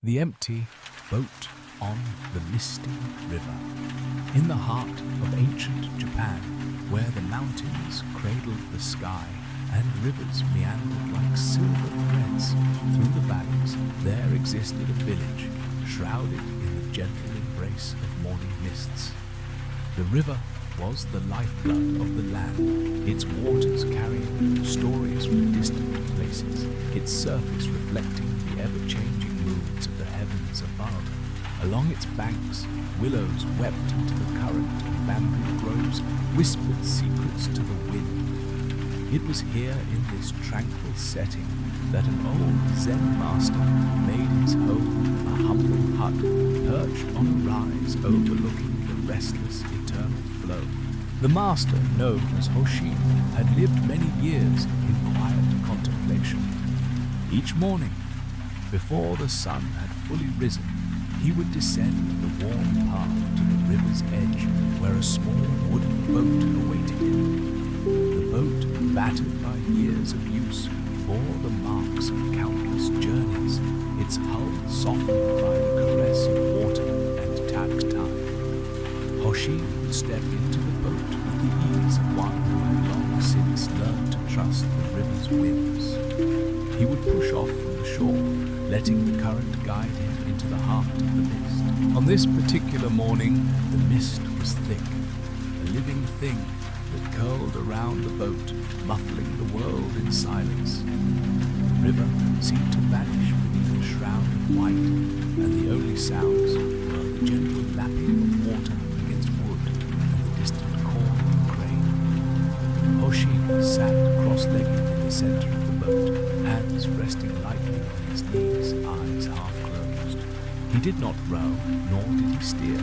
The empty boat on the misty river. In the heart of ancient Japan, where the mountains cradled the sky and rivers meandered like silver threads through the valleys, there existed a village shrouded in the gentle embrace of morning mists. The river was the lifeblood of the land, its waters carrying stories from distant places, its surface reflecting the ever-changing moods of the heavens above. Along its banks, willows wept into the current and bamboo groves whispered secrets to the wind. It was here in this tranquil setting that an old Zen master made his home, a humble hut perched on a rise overlooking the restless eternal flow. The master, known as Hoshin, had lived many years in quiet contemplation. Each morning, before the sun had fully risen, he would descend the warm path to the river's edge where a small wooden boat awaited him. The boat, battered by years of use, bore the marks of countless journeys, its hull softened by the caress of water and tag time. Hoshin would step into the boat with the ease of one who had long since learned to trust the river's whims. He would push off from the shore, letting the current guide him into the heart of the mist. On this particular morning, the mist was thick, a living thing that curled around the boat, muffling the world in silence. The river seemed to vanish beneath a shroud of white, and the only sounds were the gentle lapping of water against wood and the distant call of a crane. Hoshin sat cross-legged in the center of the boat, hands resting lightly on his knees, eyes half closed. He did not row, nor did he steer.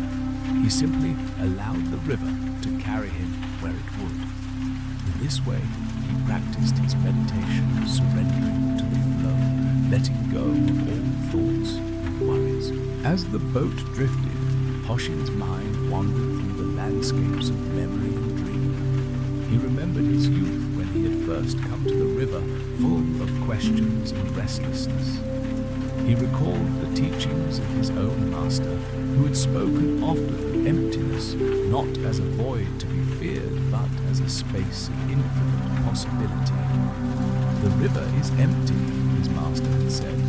He simply allowed the river to carry him where it would. In this way, he practiced his meditation, surrendering to the flow, letting go of all thoughts and worries. As the boat drifted, Hoshin's mind wandered through the landscapes of memory and dream. He remembered his youth when he had first come to the river, full of questions and restlessness. He recalled the teachings of his own master, who had spoken often of emptiness, not as a void to be feared, but as a space of infinite possibility. The river is empty, his master had said,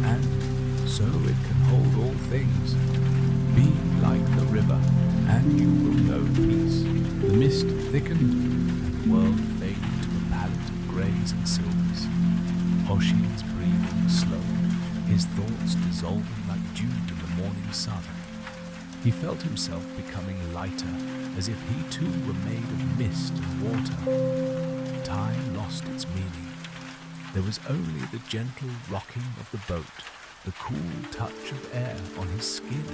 and so it can hold all things. Be like the river, and you will know peace. The mist thickened, and the world faded to a palette of greys and silvers. Hoshin's breathing slowed, his thoughts dissolving like dew in the morning sun. He felt himself becoming lighter, as if he too were made of mist and water. Time lost its meaning. There was only the gentle rocking of the boat, the cool touch of air on his skin,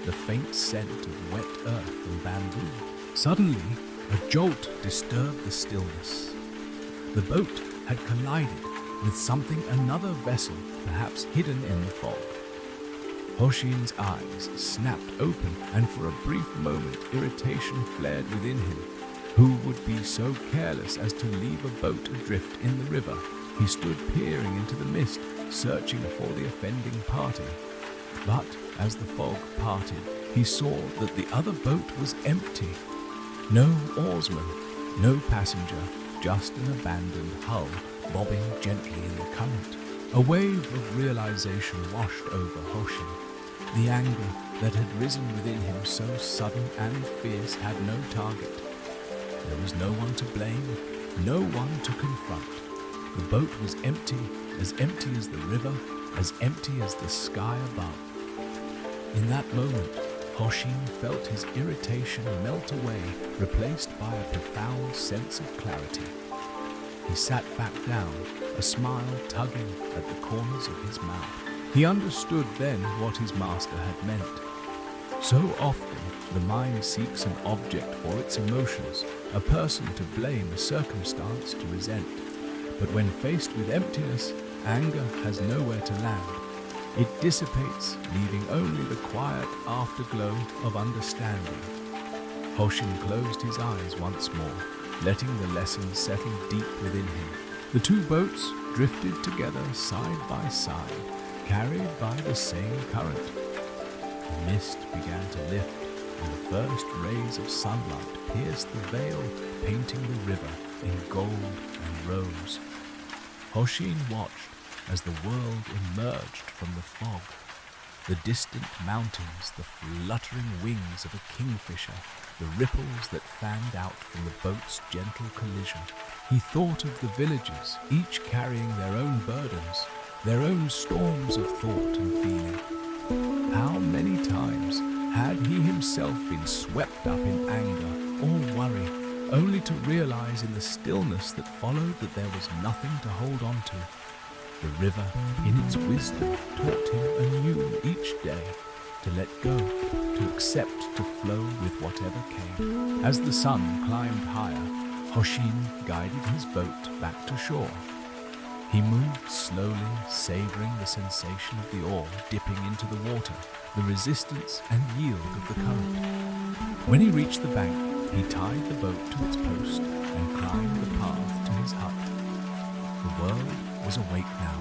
the faint scent of wet earth and bamboo. Suddenly, a jolt disturbed the stillness. The boat had collided with something, another vessel, perhaps hidden in the fog. Hoshin's eyes snapped open, and for a brief moment irritation flared within him. Who would be so careless as to leave a boat adrift in the river? He stood peering into the mist, searching for the offending party. But as the fog parted, he saw that the other boat was empty. No oarsman, no passenger, just an abandoned hull bobbing gently in the current. A wave of realization washed over Hoshin. The anger that had risen within him, so sudden and fierce, had no target. There was no one to blame, no one to confront. The boat was empty as the river, as empty as the sky above. In that moment, Hoshin felt his irritation melt away, replaced by a profound sense of clarity. He sat back down, a smile tugging at the corners of his mouth. He understood then what his master had meant. So often, the mind seeks an object for its emotions, a person to blame, a circumstance to resent. But when faced with emptiness, anger has nowhere to land. It dissipates, leaving only the quiet afterglow of understanding. Hoshin closed his eyes once more, letting the lesson settle deep within him. The two boats drifted together side by side, carried by the same current. The mist began to lift, and the first rays of sunlight pierced the veil, painting the river in gold and rose. Hoshin watched as the world emerged from the fog. The distant mountains, the fluttering wings of a kingfisher, the ripples that fanned out from the boat's gentle collision. He thought of the villagers, each carrying their own burdens, their own storms of thought and feeling. How many times had he himself been swept up in anger or worry, only to realize in the stillness that followed that there was nothing to hold on to. The river, in its wisdom, taught him anew each day to let go, to accept, to flow with whatever came. As the sun climbed higher, Hoshin guided his boat back to shore. He moved slowly, savoring the sensation of the oar dipping into the water, the resistance and yield of the current. When he reached the bank, he tied the boat to its post and climbed the path to his hut. The world was awake now,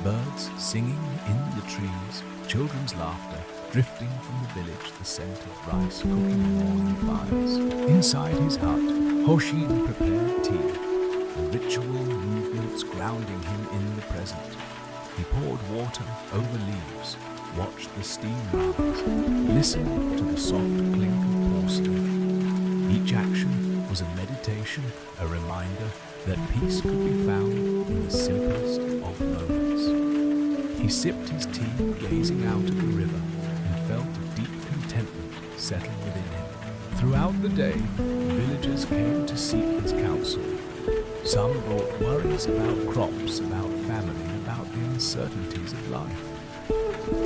birds singing in the trees, children's laughter drifting from the village, the scent of rice cooking in morning fires. Inside his hut, Hoshin prepared tea, the ritual movements grounding him in the present. He poured water over leaves, watched the steam rise, listened to the soft clink of porcelain. Each action was a meditation, a reminder that peace could be found in the simplest of moments. He sipped his tea, gazing out at the river, and felt a deep contentment settle within him. Throughout the day, villagers came to seek his counsel. Some brought worries about crops, about family, about the uncertainties of life.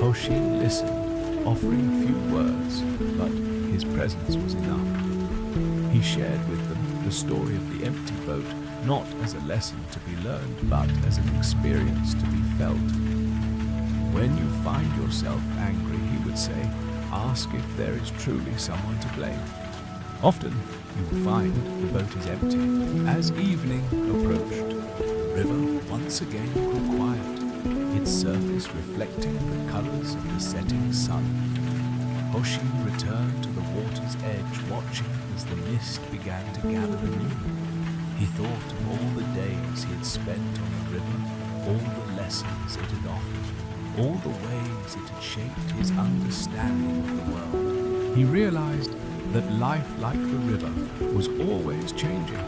Hoshin listened, offering few words, but his presence was enough. He shared with them the story of the empty boat, not as a lesson to be learned, but as an experience to be felt. When you find yourself angry, he would say, ask if there is truly someone to blame. Often, you will find the boat is empty. As evening approached, the river once again grew quiet, its surface reflecting the colors of the setting sun. Hoshin returned to the water's edge, watching as the mist began to gather anew. He thought of all the days he had spent on the river, all the lessons it had offered, all the ways it had shaped his understanding of the world. He realized that life, like the river, was always changing.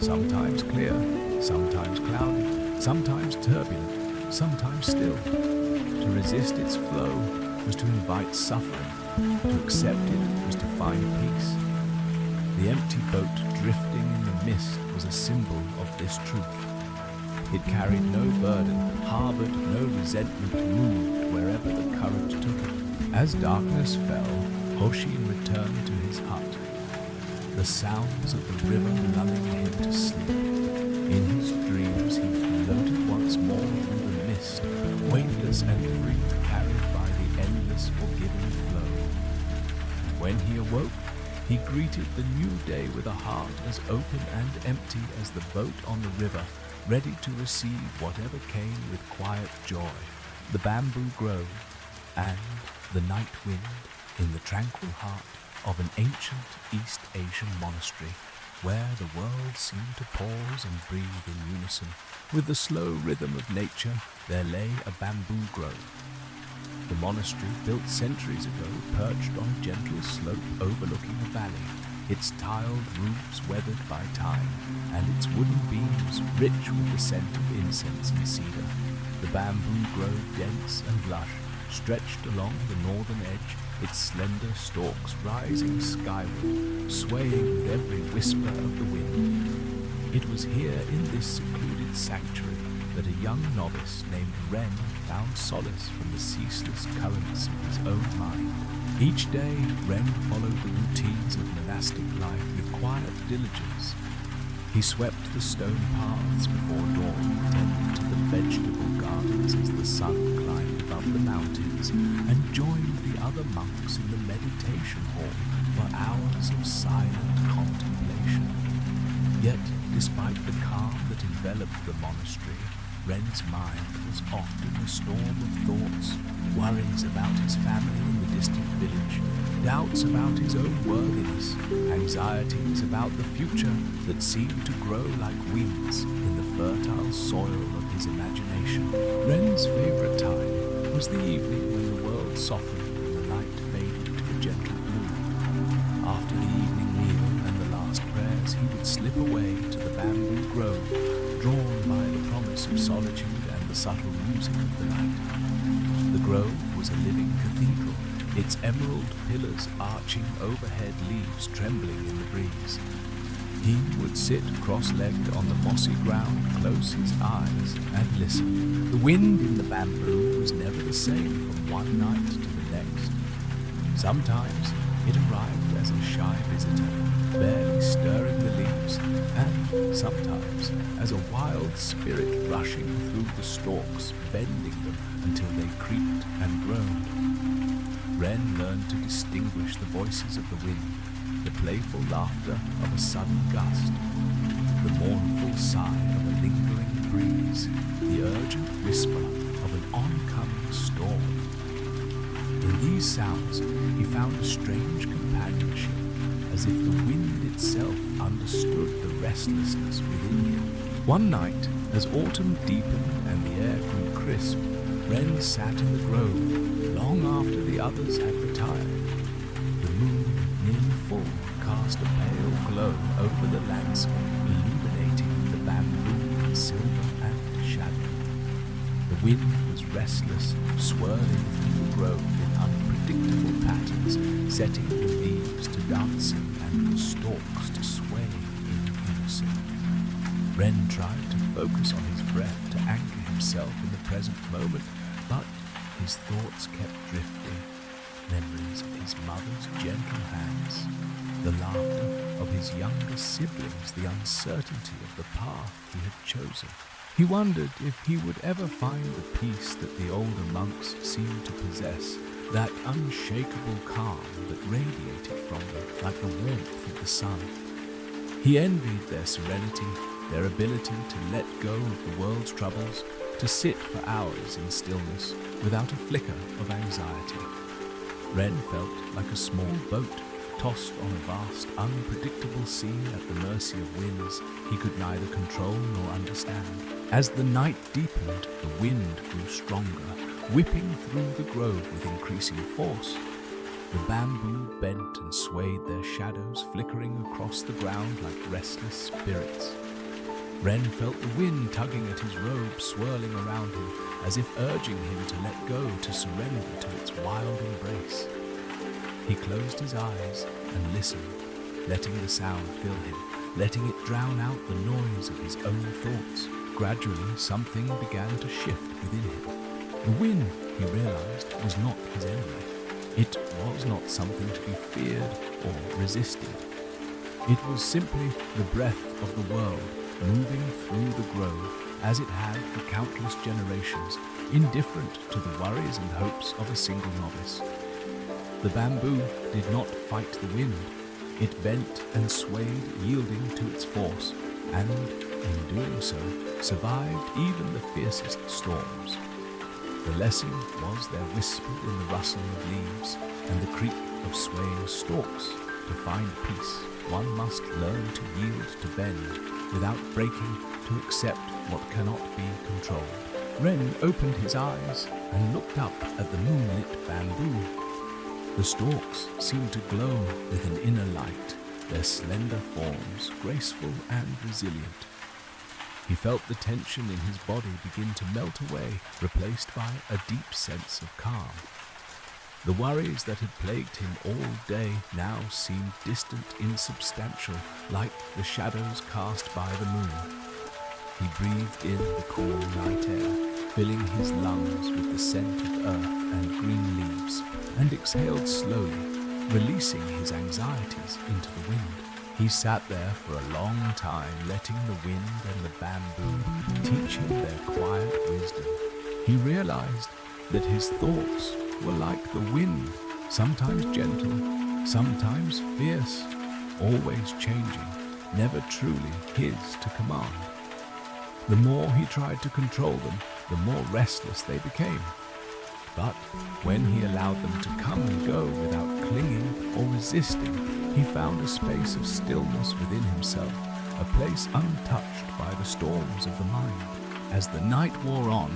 Sometimes clear, sometimes cloudy, sometimes turbulent, sometimes still. To resist its flow was to invite suffering. To accept it was to find peace. The empty boat drifting in the mist was a symbol of this truth. It carried no burden, harbored no resentment, moved wherever the current took it. As darkness fell, Hoshin returned to his hut, the sounds of the river lulling him to sleep. In his dreams he floated once more through the mist, weightless and free, carried by the endless forgiving flow. And when he awoke, he greeted the new day with a heart as open and empty as the boat on the river, ready to receive whatever came with quiet joy. The bamboo grove and the night wind in the tranquil heart of an ancient East Asian monastery, where the world seemed to pause and breathe in unison. With the slow rhythm of nature, there lay a bamboo grove. The monastery, built centuries ago, perched on a gentle slope overlooking a valley, its tiled roofs weathered by time, and its wooden beams rich with the scent of incense and cedar. The bamboo grove, dense and lush, stretched along the northern edge, its slender stalks rising skyward, swaying with every whisper of the wind. It was here in this secluded sanctuary that a young novice named Ren found solace from the ceaseless currents of his own mind. Each day, Ren followed the routines of monastic life with quiet diligence. He swept the stone paths before dawn, tended to the vegetable gardens as the sun climbed above the mountains, and joined the other monks in the meditation hall for hours of silent contemplation. Yet, despite the calm that enveloped the monastery, Ren's mind was often a storm of thoughts, worries about his family in the distant village, doubts about his own worthiness, anxieties about the future that seemed to grow like weeds in the fertile soil of his imagination. Ren's favorite time was the evening when the world softened and the light faded to a gentle blue. After the evening meal and the last prayers, he would slip away to the bamboo grove, drawn by the promise of solitude and the subtle music of the night. The grove was a living cathedral, its emerald pillars arching overhead, leaves trembling in the breeze. He would sit cross-legged on the mossy ground, close his eyes, and listen. The wind in the bamboo was never the same from one night to the next. Sometimes it arrived as a shy visitor, barely stirring the leaves, and sometimes as a wild spirit rushing through the stalks, bending them until they creaked and groaned. Ren learned to distinguish the voices of the wind, the playful laughter of a sudden gust, the mournful sigh of a lingering breeze, the urgent whisper of an oncoming storm. In these sounds he found a strange companionship, as if the wind itself understood the restlessness within him. One night, as autumn deepened and the air grew crisp, Ren sat in the grove long after the others had retired. The moon, nearly full, cast a pale glow over the landscape, illuminating the bamboo in silver and shadow. The wind was restless, swirling through the grove in unpredictable patterns, setting the leaves to dancing and the stalks to sway in unison. Ren tried to focus on his breath to anchor himself in the present moment, but his thoughts kept drifting. Memories of his mother's gentle hands, the laughter of his younger siblings, the uncertainty of the path he had chosen. He wondered if he would ever find the peace that the older monks seemed to possess, that unshakable calm that radiated from them like the warmth of the sun. He envied their serenity, their ability to let go of the world's troubles, to sit for hours in stillness without a flicker of anxiety. Ren felt like a small boat tossed on a vast, unpredictable sea at the mercy of winds he could neither control nor understand. As the night deepened, the wind grew stronger, whipping through the grove with increasing force. The bamboo bent and swayed, their shadows flickering across the ground like restless spirits. Ren felt the wind tugging at his robe, swirling around him, as if urging him to let go, to surrender to its wild embrace. He closed his eyes and listened, letting the sound fill him, letting it drown out the noise of his own thoughts. Gradually, something began to shift within him. The wind, he realized, was not his enemy. It was not something to be feared or resisted. It was simply the breath of the world, moving through the grove as it had for countless generations, indifferent to the worries and hopes of a single novice. The bamboo did not fight the wind. It bent and swayed, yielding to its force, and, in doing so, survived even the fiercest storms. The lesson was there whispered in the rustling of leaves and the creak of swaying stalks. To find peace, one must learn to yield, to bend, without breaking, to accept what cannot be controlled. Ren opened his eyes and looked up at the moonlit bamboo. The stalks seemed to glow with an inner light, their slender forms graceful and resilient. He felt the tension in his body begin to melt away, replaced by a deep sense of calm. The worries that had plagued him all day now seemed distant, insubstantial, like the shadows cast by the moon. He breathed in the cool night air, filling his lungs with the scent of earth and green leaves, and exhaled slowly, releasing his anxieties into the wind. He sat there for a long time, letting the wind and the bamboo teach him their quiet wisdom. He realized that his thoughts were like the wind, sometimes gentle, sometimes fierce, always changing, never truly his to command. The more he tried to control them, the more restless they became. But when he allowed them to come and go without clinging or resisting, he found a space of stillness within himself, a place untouched by the storms of the mind. As the night wore on,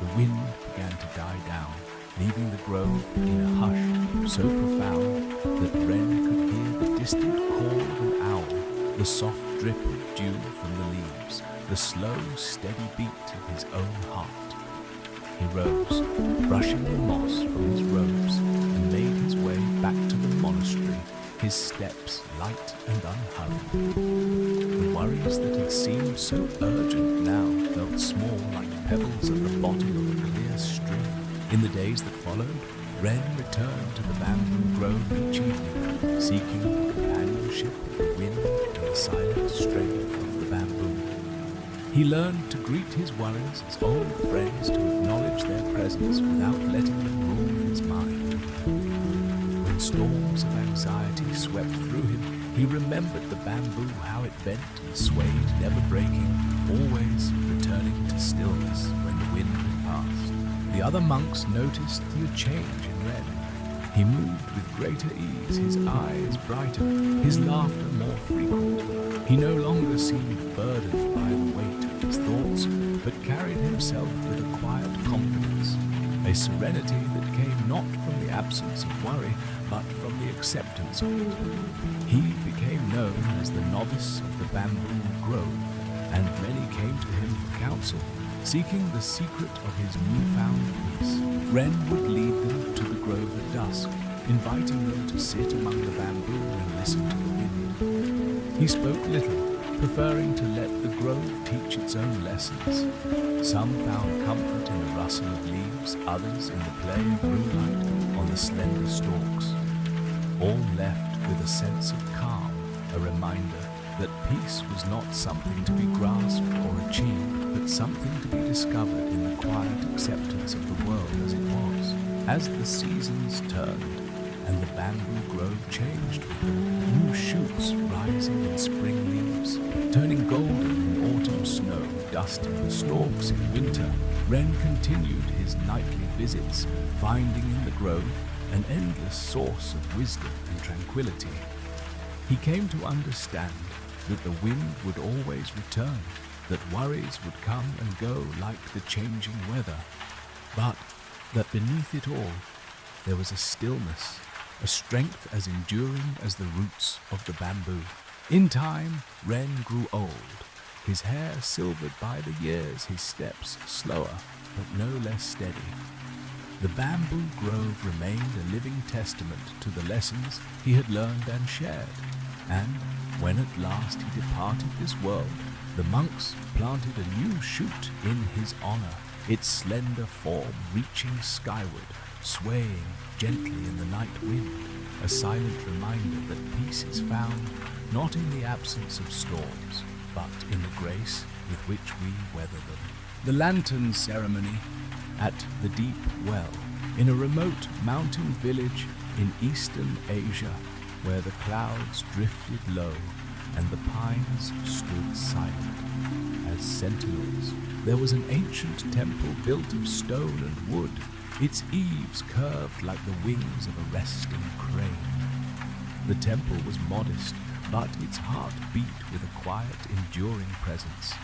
the wind began to die down, leaving the grove in a hush so profound that Wren could hear the distant call of an owl, the soft drip of dew from the leaves, the slow, steady beat of his own heart. He rose, brushing the moss from his robes, and made his way back to the monastery, his steps light and unhurried. The worries that had seemed so urgent now felt small like pebbles at the bottom of a clear stream. In the days that followed, Wren returned to the bamboo grove each evening, seeking the companionship of the wind and the silent strength of the bamboo. He learned to greet his worries as old friends, to acknowledge their presence without letting them rule his mind. When storms of anxiety swept through him, he remembered the bamboo, how it bent and swayed, never breaking, always returning to stillness when the wind had passed. The other monks noticed the change in Wren. He moved with greater ease, his eyes brighter, his laughter more frequent. He no longer seemed burdened by the weight of his thoughts, but carried himself with a quiet confidence, a serenity that came not from the absence of worry, but from the acceptance of it. He became known as the novice of the bamboo grove, and many came to him for counsel, seeking the secret of his newfound peace. Wren would lead them to the grove at dusk, inviting them to sit among the bamboo and listen to the wind. He spoke little, preferring to let the grove teach its own lessons. Some found comfort in the rustle of leaves, others in the play of moonlight on the slender stalks. All left with a sense of calm, a reminder that peace was not something to be grasped or achieved, but something to be discovered in the quiet acceptance of the world as it was. As the seasons turned and the bamboo grove changed with them, new shoots rising in spring leaves, turning golden in autumn snow, dusting the stalks in winter, Wren continued his nightly visits, finding in the grove an endless source of wisdom and tranquility. He came to understand that the wind would always return, that worries would come and go like the changing weather, but that beneath it all there was a stillness, a strength as enduring as the roots of the bamboo. In time, Wren grew old, his hair silvered by the years, his steps slower but no less steady. The bamboo grove remained a living testament to the lessons he had learned and shared, and when at last he departed this world, the monks planted a new shoot in his honor, its slender form reaching skyward, swaying gently in the night wind, a silent reminder that peace is found not in the absence of storms, but in the grace with which we weather them. The lantern ceremony at the deep well, in a remote mountain village in eastern Asia, where the clouds drifted low and the pines stood silent as sentinels. There was an ancient temple built of stone and wood, its eaves curved like the wings of a resting crane. The temple was modest, but its heart beat with a quiet, enduring presence.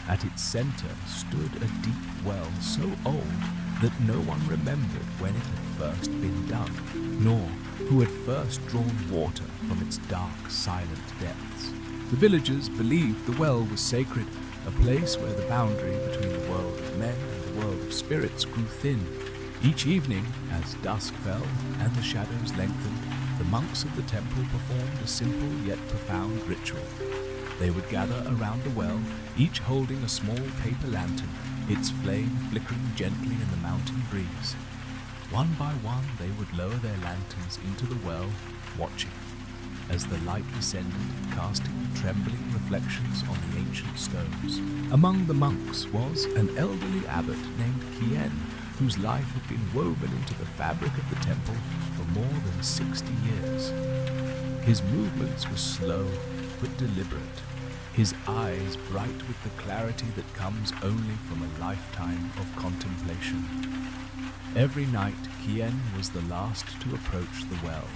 At its center stood a deep well so old that no one remembered when it had first been dug, nor who had first drawn water from its dark, silent depths. The villagers believed the well was sacred, a place where the boundary between the world of men and the world of spirits grew thin. Each evening, as dusk fell and the shadows lengthened, the monks of the temple performed a simple yet profound ritual. They would gather around the well, each holding a small paper lantern, its flame flickering gently in the mountain breeze. One by one, they would lower their lanterns into the well, watching as the light descended, casting trembling reflections on the ancient stones. Among the monks was an elderly abbot named Kien, whose life had been woven into the fabric of the temple for more than 60 years. His movements were slow but deliberate, his eyes bright with the clarity that comes only from a lifetime of contemplation. Every night, Kien was the last to approach the well.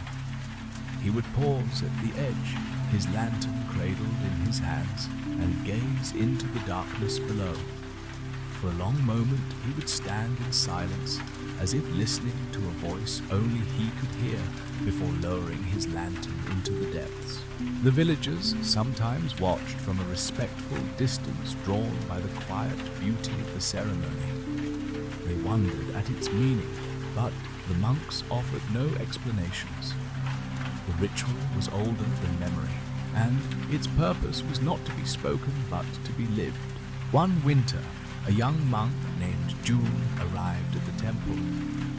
He would pause at the edge, his lantern cradled in his hands, and gaze into the darkness below. For a long moment he would stand in silence, as if listening to a voice only he could hear, before lowering his lantern into the depths. The villagers sometimes watched from a respectful distance, drawn by the quiet beauty of the ceremony. They wondered at its meaning, but the monks offered no explanations. The ritual was older than memory, and its purpose was not to be spoken but to be lived. One winter, a young monk named June arrived at the temple.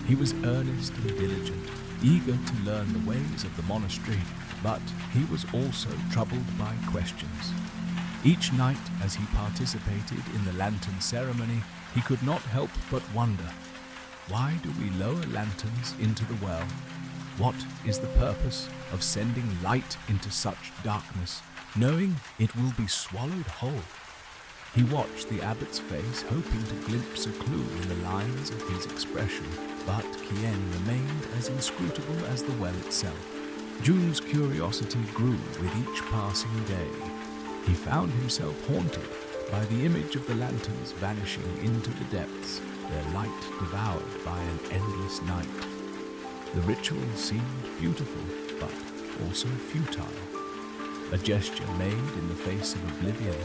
He was earnest and diligent, eager to learn the ways of the monastery, but he was also troubled by questions. Each night, as he participated in the lantern ceremony, he could not help but wonder, why do we lower lanterns into the well? What is the purpose of sending light into such darkness, knowing it will be swallowed whole? He watched the abbot's face, hoping to glimpse a clue in the lines of his expression, but Kien remained as inscrutable as the well itself. June's curiosity grew with each passing day. He found himself haunted by the image of the lanterns vanishing into the depths, their light devoured by an endless night. The ritual seemed beautiful, but also futile. A gesture made in the face of oblivion.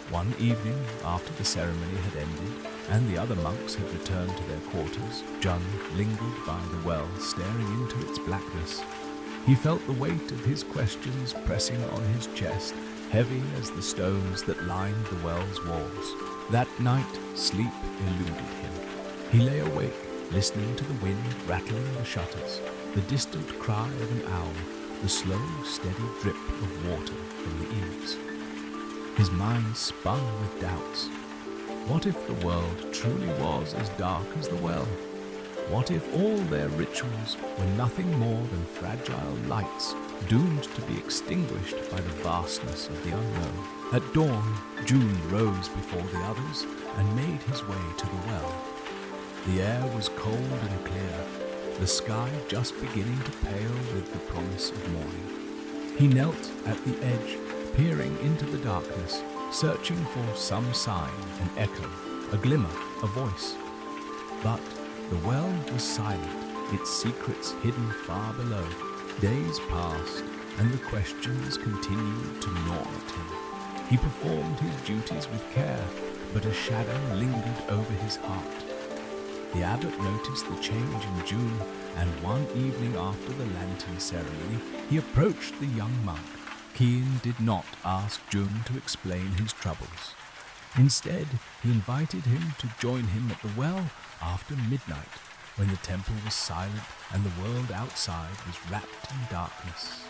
One evening, after the ceremony had ended and the other monks had returned to their quarters, Jun lingered by the well, staring into its blackness. He felt the weight of his questions pressing on his chest, heavy as the stones that lined the well's walls. That night, sleep eluded him. He lay awake, listening to the wind rattling the shutters, the distant cry of an owl, the slow, steady drip of water from the eaves. His mind spun with doubts. What if the world truly was as dark as the well? What if all their rituals were nothing more than fragile lights, doomed to be extinguished by the vastness of the unknown? At dawn, June rose before the others and made his way to the well. The air was cold and clear, the sky just beginning to pale with the promise of morning. He knelt at the edge, peering into the darkness, searching for some sign, an echo, a glimmer, a voice. But the well was silent, its secrets hidden far below. Days passed, and the questions continued to gnaw at him. He performed his duties with care, but a shadow lingered over his heart. The abbot noticed the change in June, and one evening after the lantern ceremony, he approached the young monk. Kien did not ask June to explain his troubles. Instead, he invited him to join him at the well after midnight, when the temple was silent and the world outside was wrapped in darkness.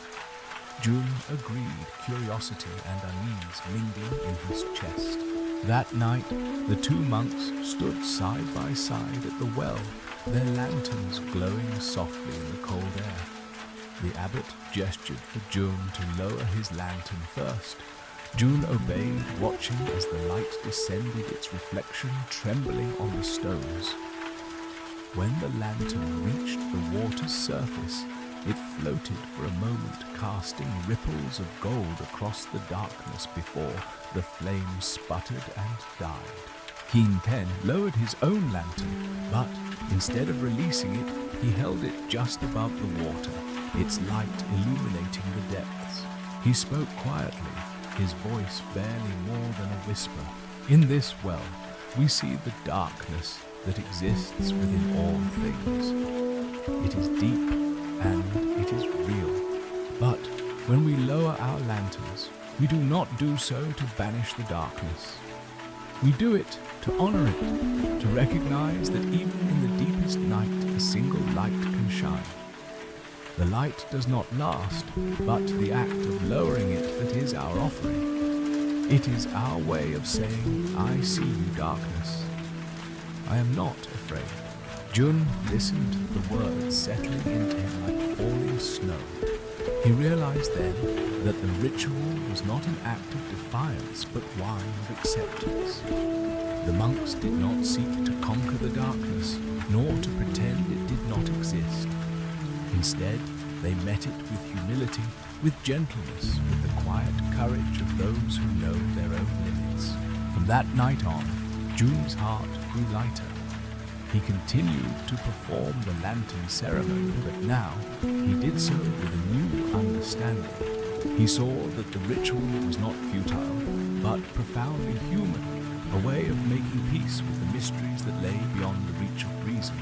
June agreed, curiosity and unease mingling in his chest. That night, the two monks stood side by side at the well, their lanterns glowing softly in the cold air. The abbot gestured for June to lower his lantern first. June obeyed, watching as the light descended, its reflection trembling on the stones. When the lantern reached the water's surface, it floated for a moment, casting ripples of gold across the darkness before the flame sputtered and died. Keen Ten lowered his own lantern, but instead of releasing it, he held it just above the water, its light illuminating the depths. He spoke quietly, his voice barely more than a whisper. In this well, we see the darkness that exists within all things. It is deep and it is real. But when we lower our lanterns, we do not do so to banish the darkness. We do it to honor it, to recognize that even in the deepest night, a single light can shine. The light does not last, but the act of lowering it that is our offering. It is our way of saying, I see you, darkness. I am not afraid. Jun listened to the words settling into him like falling snow. He realized then that the ritual was not an act of defiance but one of acceptance. The monks did not seek to conquer the darkness, nor to pretend it did not exist. Instead, they met it with humility, with gentleness, with the quiet courage of those who know their own limits. From that night on, Jun's heart grew lighter. He continued to perform the lantern ceremony, but now he did so with a new understanding. He saw that the ritual was not futile, but profoundly human, a way of making peace with the mysteries that lay beyond the reach of reason.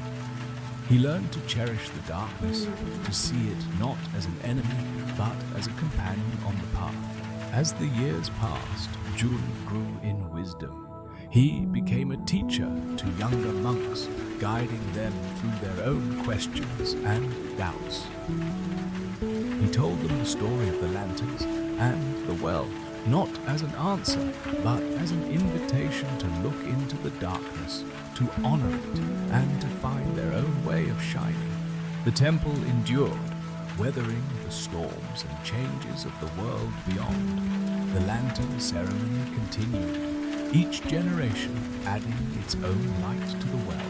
He learned to cherish the darkness, to see it not as an enemy, but as a companion on the path. As the years passed, Jun grew in wisdom. He became a teacher to younger monks, guiding them through their own questions and doubts. He told them the story of the lanterns and the well, not as an answer, but as an invitation to look into the darkness, to honor it, and to find their own way of shining. The temple endured, weathering the storms and changes of the world beyond. The lantern ceremony continued, each generation adding its own light to the well,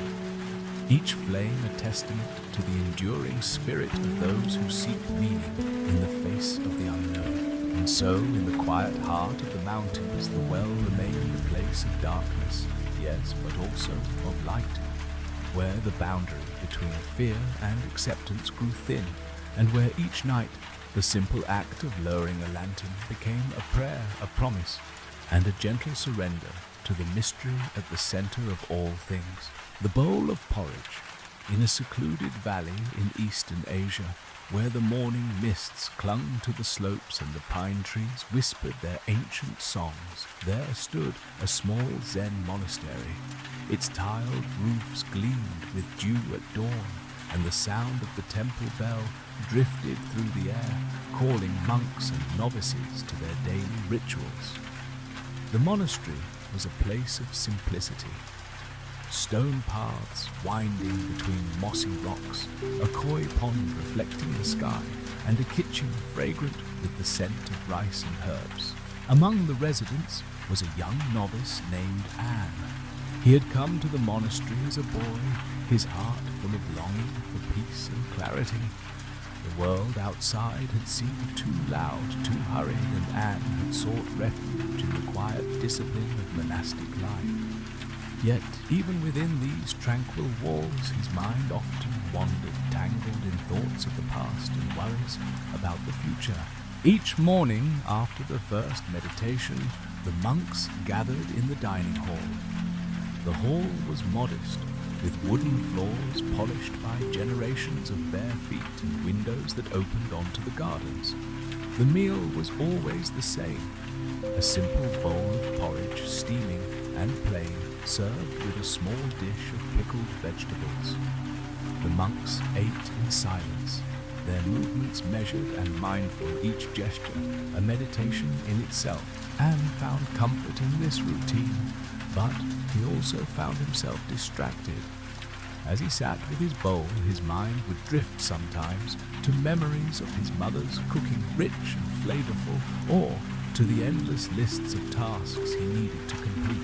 each flame a testament to the enduring spirit of those who seek meaning in the face of the unknown. And so, in the quiet heart of the mountains, the well remained a place of darkness, yes, but also of light, where the boundary between fear and acceptance grew thin, and where each night the simple act of lowering a lantern became a prayer, a promise, and a gentle surrender to the mystery at the center of all things. The bowl of porridge, in a secluded valley in eastern Asia, where the morning mists clung to the slopes and the pine trees whispered their ancient songs, there stood a small Zen monastery. Its tiled roofs gleamed with dew at dawn, and the sound of the temple bell drifted through the air, calling monks and novices to their daily rituals. The monastery was a place of simplicity. Stone paths winding between mossy rocks, a koi pond reflecting the sky, and a kitchen fragrant with the scent of rice and herbs. Among the residents was a young novice named Anne. He had come to the monastery as a boy, his heart full of longing for peace and clarity. The world outside had seemed too loud, too hurried, and Anne had sought refuge in the quiet discipline of monastic life. Yet, even within these tranquil walls, his mind often wandered, tangled in thoughts of the past and worries about the future. Each morning, after the first meditation, the monks gathered in the dining hall. The hall was modest, with wooden floors polished by generations of bare feet and windows that opened onto the gardens. The meal was always the same, a simple bowl of porridge, steaming and plain, served with a small dish of pickled vegetables. The monks ate in silence, their movements measured and mindful, each gesture a meditation in itself. Anne found comfort in this routine, but he also found himself distracted. As he sat with his bowl, his mind would drift sometimes to memories of his mother's cooking, rich and flavorful, or to the endless lists of tasks he needed to complete.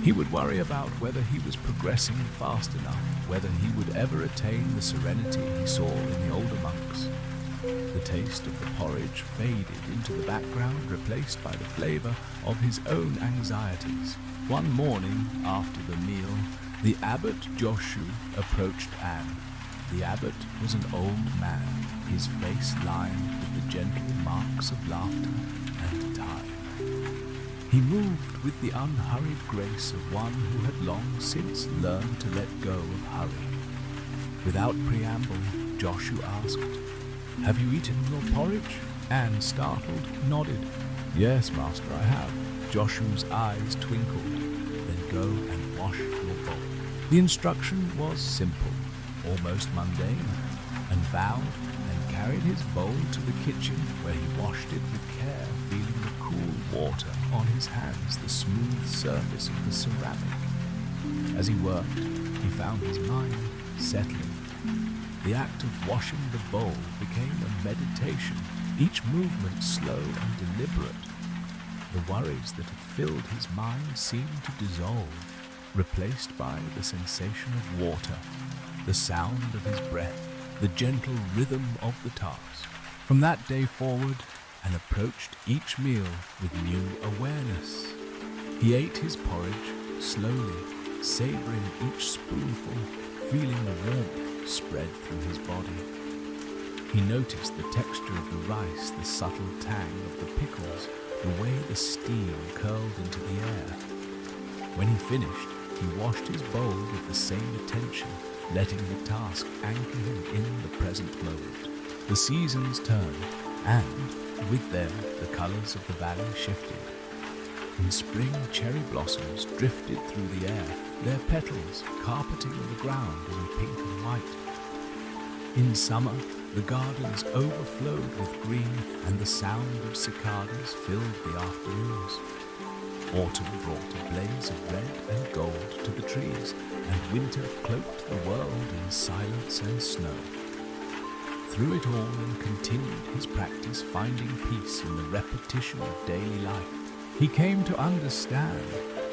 He would worry about whether he was progressing fast enough, whether he would ever attain the serenity he saw in the older monks. The taste of the porridge faded into the background, replaced by the flavor of his own anxieties. One morning, after the meal, the abbot Joshu approached Anne. The abbot was an old man, his face lined with the gentle marks of laughter and time. He moved with the unhurried grace of one who had long since learned to let go of hurry. Without preamble, Joshu asked, "Have you eaten your porridge?" Anne, startled, nodded. "Yes, master, I have." Joshu's eyes twinkled. "Then go and wash your bowl." The instruction was simple, almost mundane, and bowed and carried his bowl to the kitchen, where he washed it with care, feeling the cool water on his hands, the smooth surface of the ceramic. As he worked, he found his mind settling. The act of washing the bowl became a meditation, each movement slow and deliberate. The worries that had filled his mind seemed to dissolve, replaced by the sensation of water, the sound of his breath, the gentle rhythm of the task. From that day forward, Anne approached each meal with new awareness. He ate his porridge slowly, savoring each spoonful, feeling the warmth spread through his body. He noticed the texture of the rice, the subtle tang of the pickles, the way the steam curled into the air. When he finished, he washed his bowl with the same attention, letting the task anchor him in the present moment. The seasons turned, and with them the colors of the valley shifted. In spring, cherry blossoms drifted through the air, their petals carpeting the ground in pink and white. In summer, the gardens overflowed with green, and the sound of cicadas filled the afternoons. Autumn brought a blaze of red and gold to the trees, and winter cloaked the world in silence and snow. Through it all, and continued his practice, finding peace in the repetition of daily life. He came to understand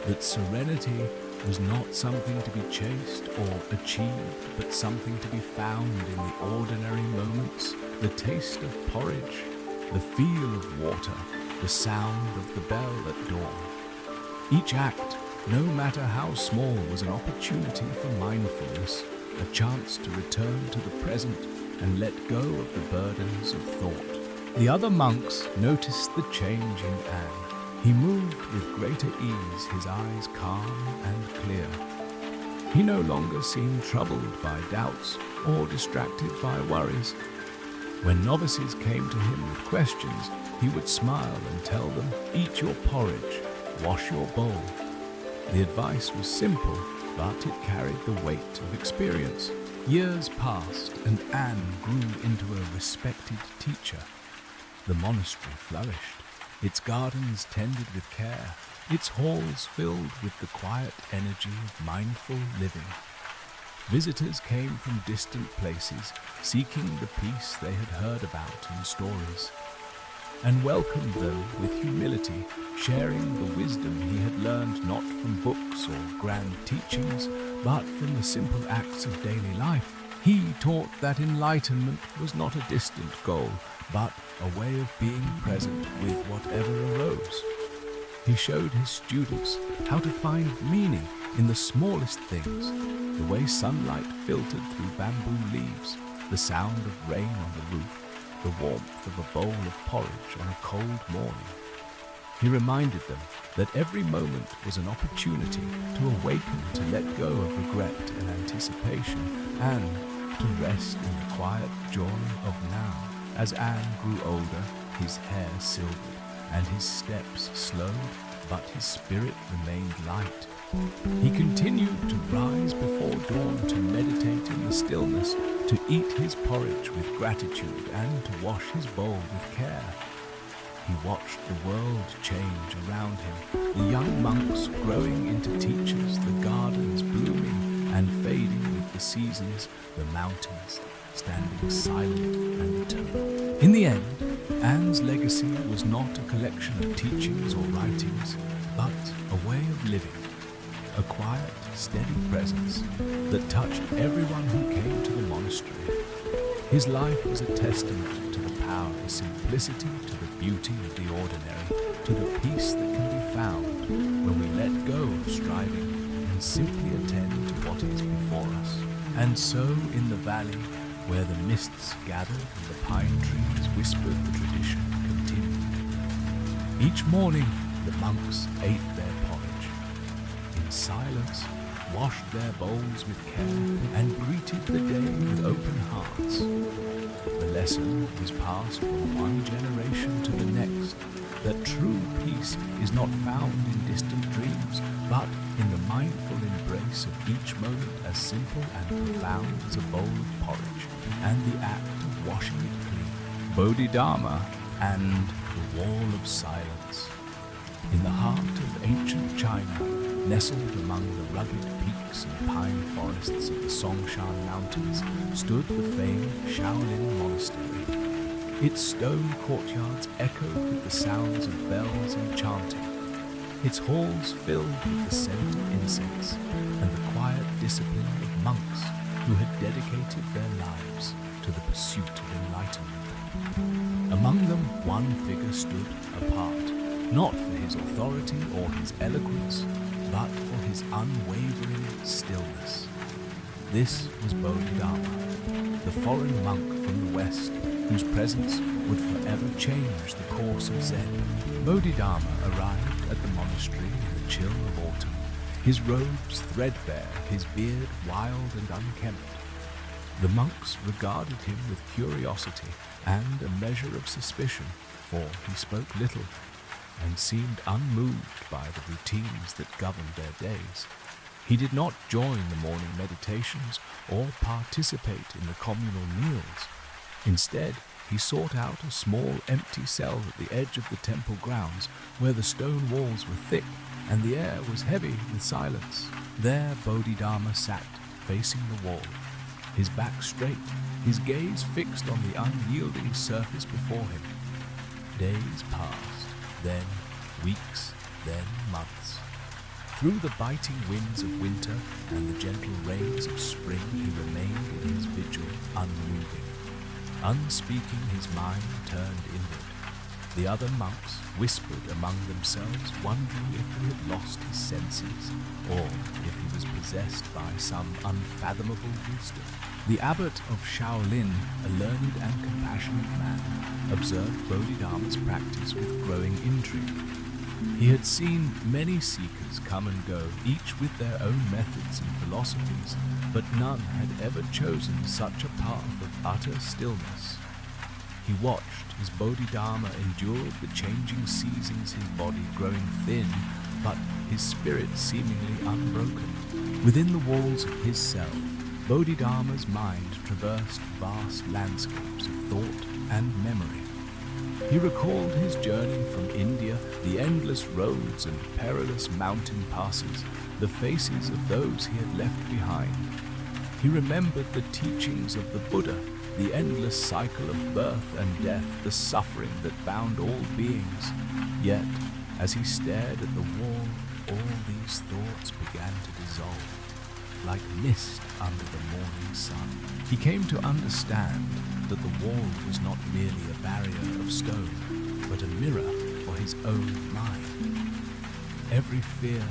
that serenity was not something to be chased or achieved, but something to be found in the ordinary moments, the taste of porridge, the feel of water, the sound of the bell at dawn. Each act, no matter how small, was an opportunity for mindfulness, a chance to return to the present and let go of the burdens of thought. The other monks noticed the change in Anne. He moved with greater ease, his eyes calm and clear. He no longer seemed troubled by doubts or distracted by worries. When novices came to him with questions, he would smile and tell them, "Eat your porridge, wash your bowl." The advice was simple, but it carried the weight of experience. Years passed, and Anne grew into a respected teacher. The monastery flourished, its gardens tended with care, its halls filled with the quiet energy of mindful living. Visitors came from distant places, seeking the peace they had heard about in stories, and welcomed them with humility, sharing the wisdom he had learned not from books or grand teachings, but from the simple acts of daily life. He taught that enlightenment was not a distant goal, but a way of being present with whatever arose. He showed his students how to find meaning in the smallest things, the way sunlight filtered through bamboo leaves, the sound of rain on the roof, the warmth of a bowl of porridge on a cold morning. He reminded them that every moment was an opportunity to awaken, to let go of regret and anticipation, and to rest in the quiet joy of now. As Anne grew older, his hair silvered and his steps slowed, but his spirit remained light. He continued to rise before dawn, to meditate in the stillness, to eat his porridge with gratitude, and to wash his bowl with care. He watched the world change around him, the young monks growing into teachers, the gardens blooming and fading with the seasons, the mountains standing silent and eternal. In the end, Anne's legacy was not a collection of teachings or writings, but a way of living, a quiet, steady presence that touched everyone who came to the monastery. His life was a testament to the power, the simplicity, to the beauty of the ordinary, to the peace that can be found when we let go of striving and simply attend to what is before us. And so in the valley, where the mists gathered and the pine trees whispered, the tradition continued. Each morning, the monks ate their porridge. In silence, washed their bowls with care, and greeted the day with open hearts. The lesson was passed from one generation to the next, that true peace is not found in distant dreams, but in the mindful embrace of each moment, as simple and profound as a bowl of porridge, and the act of washing it clean. Bodhidharma and the Wall of Silence. In the heart of ancient China, nestled among the rugged peaks and pine forests of the Songshan Mountains, stood the famed Shaolin Monastery. Its stone courtyards echoed with the sounds of bells and chanting, its halls filled with the scent of incense and the quiet discipline of monks who had dedicated their lives to the pursuit of enlightenment. Among them, one figure stood apart, not for his authority or his eloquence, but for his unwavering stillness. This was Bodhidharma, the foreign monk from the west, whose presence would forever change the course of Zen. Bodhidharma arrived at the monastery in the chill of autumn, his robes threadbare, his beard wild and unkempt. The monks regarded him with curiosity and a measure of suspicion, for he spoke little and seemed unmoved by the routines that governed their days. He did not join the morning meditations or participate in the communal meals. Instead, he sought out a small empty cell at the edge of the temple grounds where the stone walls were thick and the air was heavy with silence. There Bodhidharma sat, facing the wall, his back straight, his gaze fixed on the unyielding surface before him. Days passed, then weeks, then months. Through the biting winds of winter and the gentle rains of spring, he remained in his vigil, unmoving. Unspeaking, his mind turned inward. The other monks whispered among themselves, wondering if he had lost his senses or if he was possessed by some unfathomable wisdom. The abbot of Shaolin, a learned and compassionate man, observed Bodhidharma's practice with growing intrigue. He had seen many seekers come and go, each with their own methods and philosophies, but none had ever chosen such a path of utter stillness. He watched as Bodhidharma endured the changing seasons, his body growing thin, but his spirit seemingly unbroken. Within the walls of his cell, Bodhidharma's mind traversed vast landscapes of thought and memory. He recalled his journey from India, the endless roads and perilous mountain passes, the faces of those he had left behind. He remembered the teachings of the Buddha, the endless cycle of birth and death, the suffering that bound all beings. Yet, as he stared at the wall, all these thoughts began to dissolve, like mist under the morning sun. He came to understand that the wall was not merely a barrier of stone, but a mirror for his own mind. Every fear,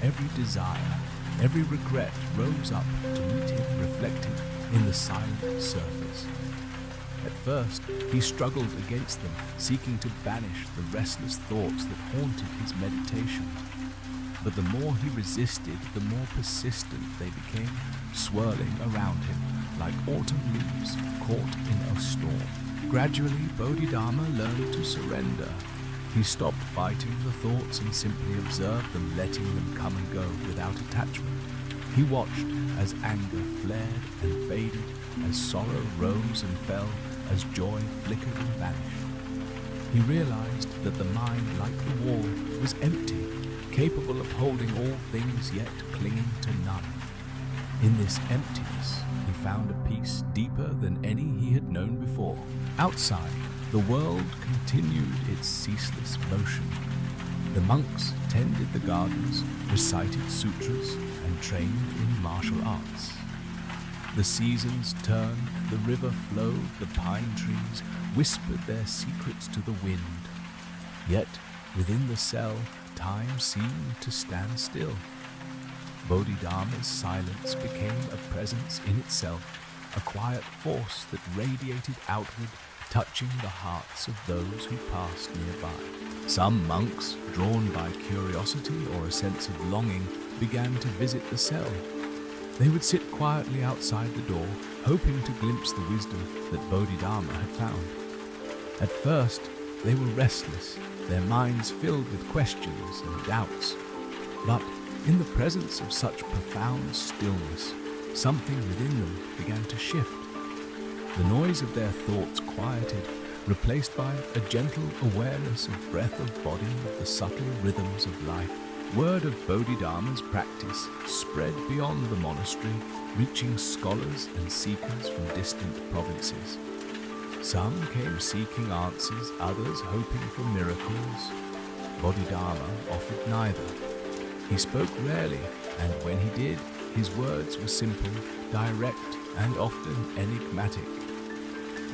every desire, every regret rose up to meet him reflected in the silent surface. At first, he struggled against them, seeking to banish the restless thoughts that haunted his meditation. But the more he resisted, the more persistent they became, swirling around him like autumn leaves caught in a storm. Gradually, Bodhidharma learned to surrender. He stopped fighting the thoughts and simply observed them, letting them come and go without attachment. He watched as anger flared and faded, as sorrow rose and fell, as joy flickered and vanished. He realized that the mind, like the wall, was empty, capable of holding all things yet clinging to none. In this emptiness, he found a peace deeper than any he had known before. Outside, the world continued its ceaseless motion. The monks tended the gardens, recited sutras, and trained in martial arts. The seasons turned, the river flowed, the pine trees whispered their secrets to the wind. Yet, within the cell, time seemed to stand still. Bodhidharma's silence became a presence in itself, a quiet force that radiated outward, touching the hearts of those who passed nearby. Some monks, drawn by curiosity or a sense of longing, began to visit the cell. They would sit quietly outside the door, hoping to glimpse the wisdom that Bodhidharma had found. At first, they were restless, their minds filled with questions and doubts. But in the presence of such profound stillness, something within them began to shift. The noise of their thoughts quieted, replaced by a gentle awareness of breath of body, of the subtle rhythms of life. Word of Bodhidharma's practice spread beyond the monastery, reaching scholars and seekers from distant provinces. Some came seeking answers, others hoping for miracles. Bodhidharma offered neither. He spoke rarely, and when he did, his words were simple, direct, and often enigmatic.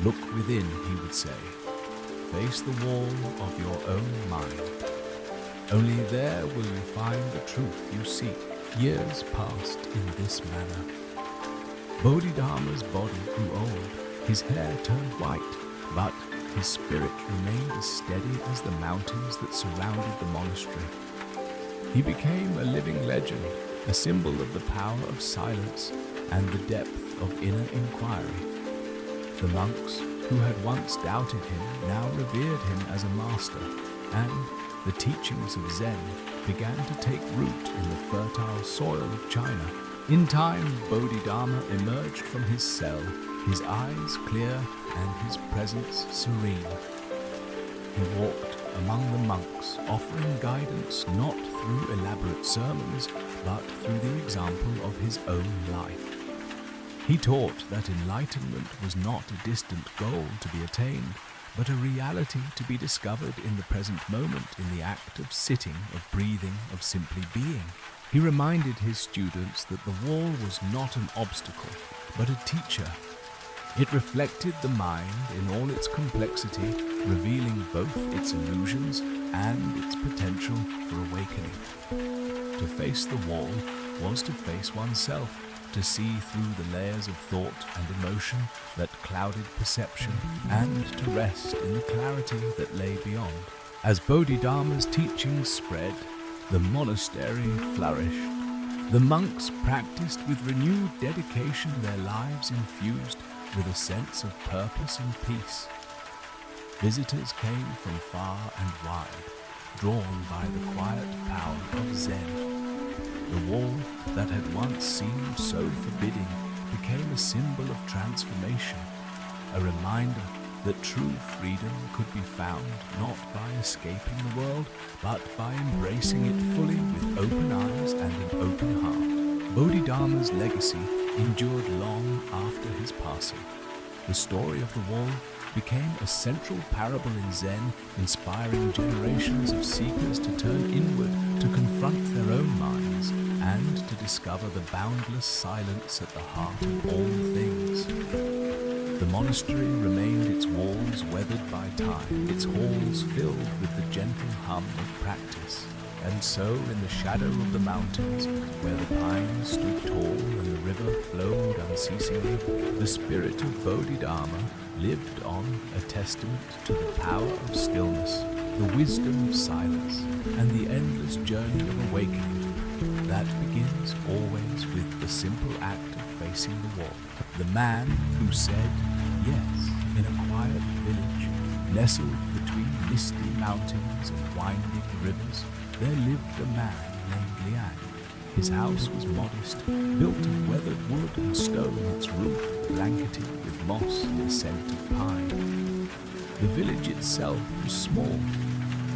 Look within, he would say. Face the wall of your own mind. Only there will you find the truth you seek. Years passed in this manner. Bodhidharma's body grew old, his hair turned white, but his spirit remained as steady as the mountains that surrounded the monastery. He became a living legend, a symbol of the power of silence and the depth of inner inquiry. The monks who had once doubted him now revered him as a master, and the teachings of Zen began to take root in the fertile soil of China. In time, Bodhidharma emerged from his cell, his eyes clear and his presence serene. He walked among the monks, offering guidance not through elaborate sermons, but through the example of his own life. He taught that enlightenment was not a distant goal to be attained, but a reality to be discovered in the present moment, in the act of sitting, of breathing, of simply being. He reminded his students that the wall was not an obstacle, but a teacher. It reflected the mind in all its complexity, revealing both its illusions and its potential for awakening. To face the wall was to face oneself, to see through the layers of thought and emotion that clouded perception, and to rest in the clarity that lay beyond. As Bodhidharma's teachings spread, the monastery flourished. The monks practiced with renewed dedication, their lives infused with a sense of purpose and peace. Visitors came from far and wide, drawn by the quiet power of Zen. The wall that had once seemed so forbidding became a symbol of transformation, a reminder that true freedom could be found not by escaping the world, but by embracing it fully with open eyes and an open heart. Bodhidharma's legacy endured long after his passing. The story of the wall became a central parable in Zen, inspiring generations of seekers to turn inward, to confront their own minds, and to discover the boundless silence at the heart of all things. The monastery remained, its walls weathered by time, its halls filled with the gentle hum of practice. And so, in the shadow of the mountains, where the pines stood tall and the river flowed unceasingly, the spirit of Bodhidharma lived on, a testament to the power of stillness, the wisdom of silence, and the endless journey of awakening that begins always with the simple act of facing the wall. The man who said yes in a quiet village, nestled between misty mountains and winding rivers, there lived a man named Liang. His house was modest, built of weathered wood and stone, its roof blanketed with moss and the scent of pine. The village itself was small,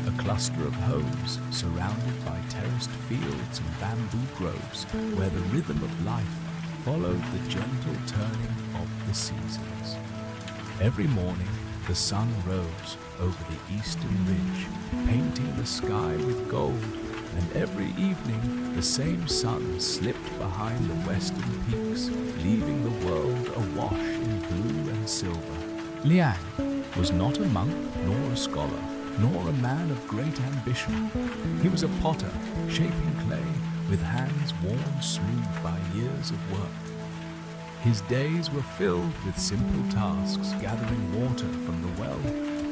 a cluster of homes surrounded by terraced fields and bamboo groves, where the rhythm of life followed the gentle turning of the seasons. Every morning, the sun rose over the eastern ridge, painting the sky with gold, and every evening the same sun slipped behind the western peaks, leaving the world awash in blue and silver. Liang was not a monk nor a scholar, nor a man of great ambition. He was a potter, shaping clay with hands worn smooth by years of work. His days were filled with simple tasks, gathering water from the well,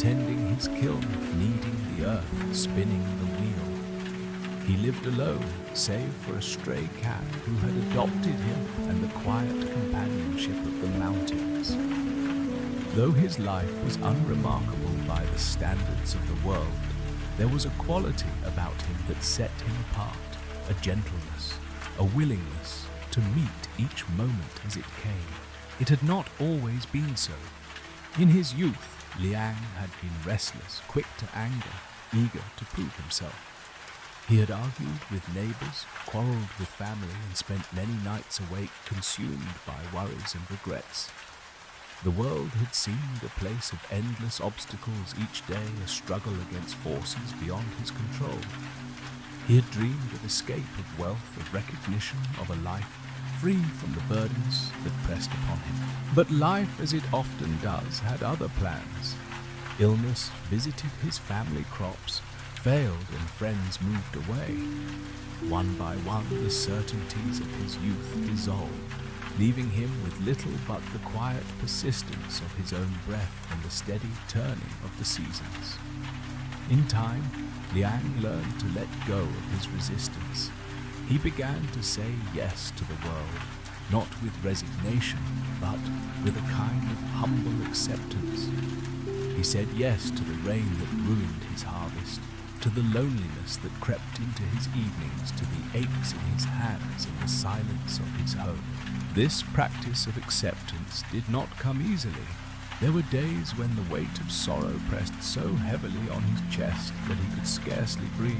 tending his kiln, kneading the earth, spinning the wheel. He lived alone, save for a stray cat who had adopted him and the quiet companionship of the mountains. Though his life was unremarkable by the standards of the world, there was a quality about him that set him apart, a gentleness, a willingness to meet each moment as it came. It had not always been so. In his youth, Liang had been restless, quick to anger, eager to prove himself. He had argued with neighbors, quarreled with family, and spent many nights awake, consumed by worries and regrets. The world had seemed a place of endless obstacles, each day a struggle against forces beyond his control. He had dreamed of escape, of wealth, of recognition, of a life free from the burdens that pressed upon him. But life, as it often does, had other plans. Illness visited his family crops, failed, and friends moved away. One by one, the certainties of his youth dissolved, leaving him with little but the quiet persistence of his own breath and the steady turning of the seasons. In time, Liang learned to let go of his resistance. He began to say yes to the world, not with resignation, but with a kind of humble acceptance. He said yes to the rain that ruined his harvest, to the loneliness that crept into his evenings, to the aches in his hands and the silence of his home. This practice of acceptance did not come easily. There were days when the weight of sorrow pressed so heavily on his chest that he could scarcely breathe.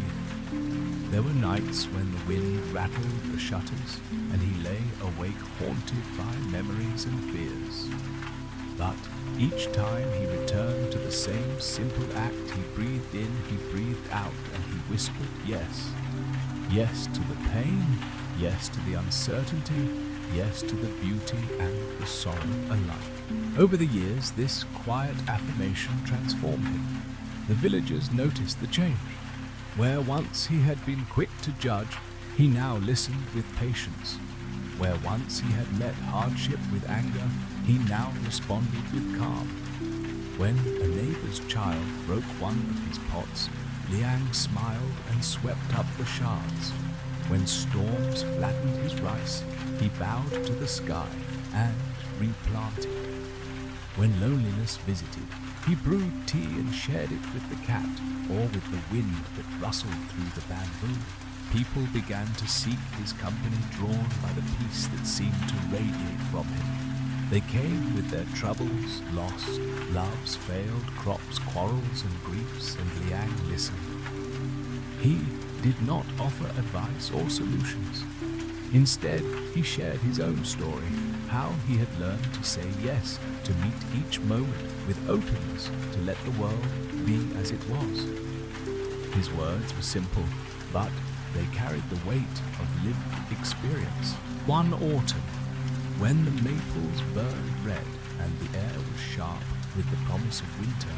There were nights when the wind rattled the shutters and he lay awake haunted by memories and fears. But each time he returned to the same simple act, he breathed in, he breathed out, and he whispered yes. Yes to the pain, yes to the uncertainty, yes to the beauty and the sorrow alike. Over the years, this quiet affirmation transformed him. The villagers noticed the change. Where once he had been quick to judge, he now listened with patience. Where once he had met hardship with anger, he now responded with calm. When a neighbor's child broke one of his pots, Liang smiled and swept up the shards. When storms flattened his rice, he bowed to the sky and replanted. When loneliness visited, he brewed tea and shared it with the cat, or with the wind that rustled through the bamboo. People began to seek his company, drawn by the peace that seemed to radiate from him. They came with their troubles, lost, loves failed, crops, quarrels, and griefs, and Liang listened. He did not offer advice or solutions. Instead, he shared his own story, how he had learned to say yes, to meet each moment with openness, to let the world be as it was. His words were simple, but they carried the weight of lived experience. One autumn, when the maples burned red and the air was sharp with the promise of winter,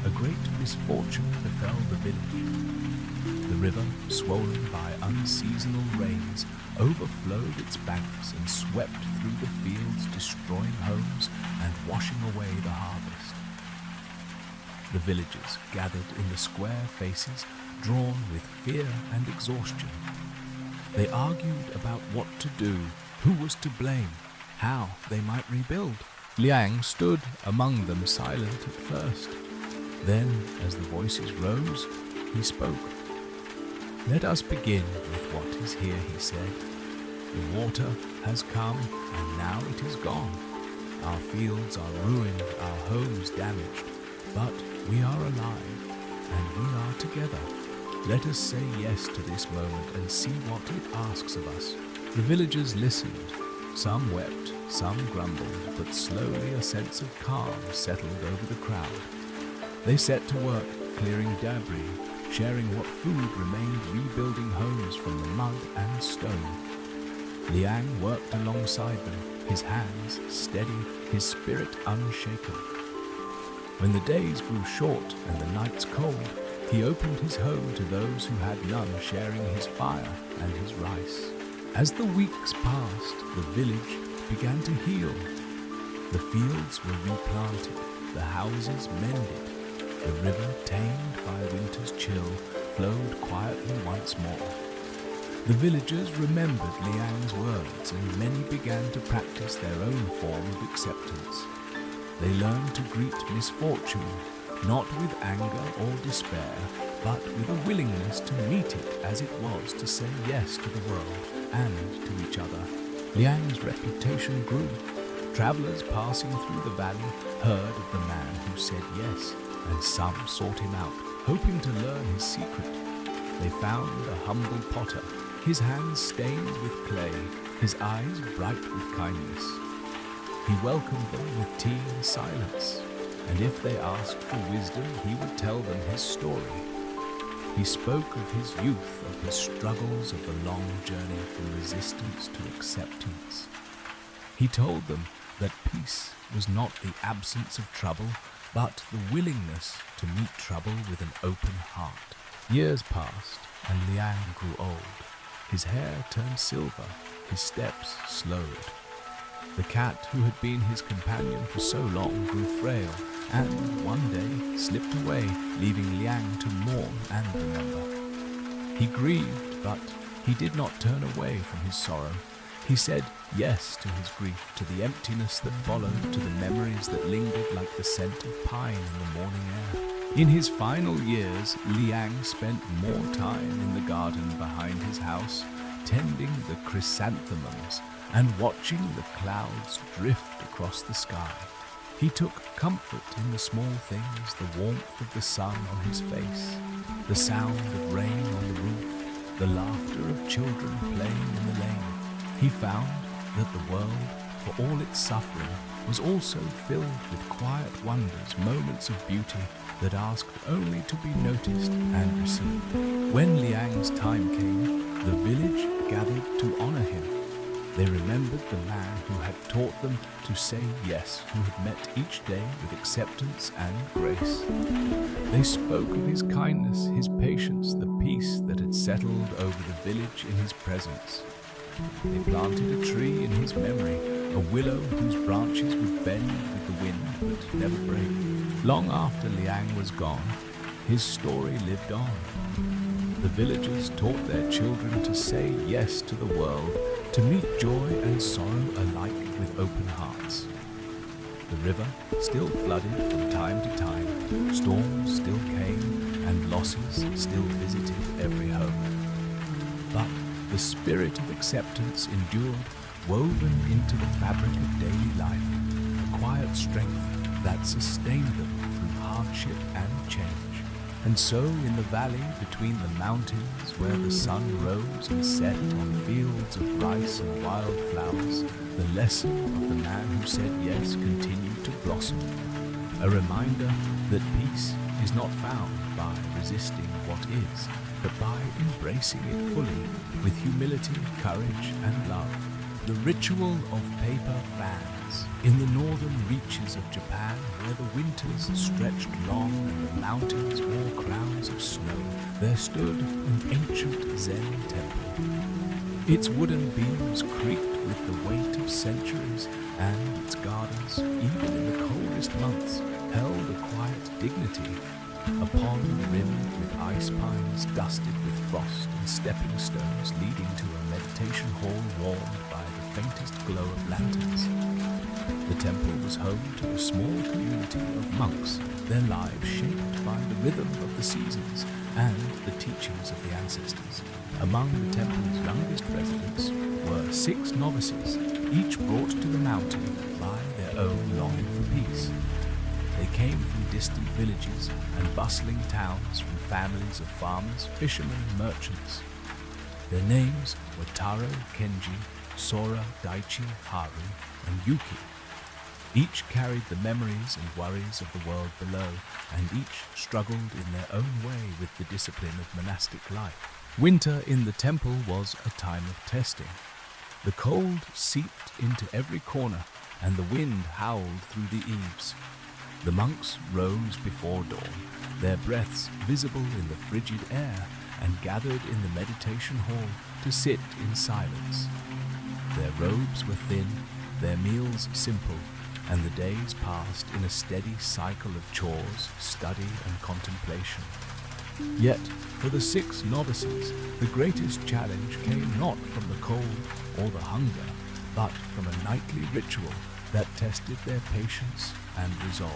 a great misfortune befell the village. The river, swollen by unseasonal rains, overflowed its banks and swept through the fields, destroying homes and washing away the harvest. The villagers gathered in the square faces, drawn with fear and exhaustion. They argued about what to do, who was to blame, how they might rebuild. Liang stood among them, silent at first. Then, as the voices rose, he spoke. "Let us begin with what is here," he said. "The water has come, and now it is gone. Our fields are ruined, our homes damaged, but we are alive, and we are together. Let us say yes to this moment and see what it asks of us." The villagers listened. Some wept, some grumbled, but slowly a sense of calm settled over the crowd. They set to work, clearing debris, sharing what food remained, rebuilding homes from the mud and stone. Liang worked alongside them, his hands steady, his spirit unshaken. When the days grew short and the nights cold, he opened his home to those who had none, sharing his fire and his rice. As the weeks passed, the village began to heal. The fields were replanted, the houses mended. The river, tamed by winter's chill, flowed quietly once more. The villagers remembered Liang's words, and many began to practice their own form of acceptance. They learned to greet misfortune, not with anger or despair, but with a willingness to meet it as it was, to say yes to the world and to each other. Liang's reputation grew. Travelers passing through the valley heard of the man who said yes, and some sought him out, hoping to learn his secret. They found a humble potter, his hands stained with clay, his eyes bright with kindness. He welcomed them with tea and silence, and if they asked for wisdom, he would tell them his story. He spoke of his youth, of his struggles, of the long journey from resistance to acceptance. He told them that peace was not the absence of trouble, but the willingness to meet trouble with an open heart. Years passed, and Liang grew old. His hair turned silver, his steps slowed. The cat who had been his companion for so long grew frail, and one day slipped away, leaving Liang to mourn and remember. He grieved, but he did not turn away from his sorrow. He said yes to his grief, to the emptiness that followed, to the memories that lingered like the scent of pine in the morning air. In his final years, Liang spent more time in the garden behind his house, tending the chrysanthemums and watching the clouds drift across the sky. He took comfort in the small things, the warmth of the sun on his face, the sound of rain on the roof, the laughter of children playing in the lane. He found that the world, for all its suffering, was also filled with quiet wonders, moments of beauty that asked only to be noticed and received. When Liang's time came, the village gathered to honor him. They remembered the man who had taught them to say yes, who had met each day with acceptance and grace. They spoke of his kindness, his patience, the peace that had settled over the village in his presence. They planted a tree in his memory, a willow whose branches would bend with the wind but never break. Long after Liang was gone, his story lived on. The villagers taught their children to say yes to the world, to meet joy and sorrow alike with open hearts. The river still flooded from time to time, storms still came, and losses still visited every home. But the spirit of acceptance endured, woven into the fabric of daily life, a quiet strength that sustained them through hardship and change. And so in the valley between the mountains, where the sun rose and set on fields of rice and wildflowers, the lesson of the man who said yes continued to blossom. A reminder that peace is not found by resisting what is, but by embracing it fully with humility, courage, and love. The ritual of paper fans. In the northern reaches of Japan, where the winters stretched long and the mountains wore crowns of snow, there stood an ancient Zen temple. Its wooden beams creaked with the weight of centuries, and its gardens, even in the coldest months, held a quiet dignity. A pond rimmed with ice pines dusted with frost and stepping stones leading to a meditation hall warmed by the faintest glow of lanterns. The temple was home to a small community of monks, their lives shaped by the rhythm of the seasons and the teachings of the ancestors. Among the temple's youngest residents were 6 novices, each brought to the mountain by their own longing for peace. They came from distant villages and bustling towns, from families of farmers, fishermen, and merchants. Their names were Taro, Kenji, Sora, Daichi, Haru, and Yuki. Each carried the memories and worries of the world below, and each struggled in their own way with the discipline of monastic life. Winter in the temple was a time of testing. The cold seeped into every corner, and the wind howled through the eaves. The monks rose before dawn, their breaths visible in the frigid air, and gathered in the meditation hall to sit in silence. Their robes were thin, their meals simple, and the days passed in a steady cycle of chores, study, and contemplation. Yet, for the 6 novices, the greatest challenge came not from the cold or the hunger, but from a nightly ritual that tested their patience and resolve.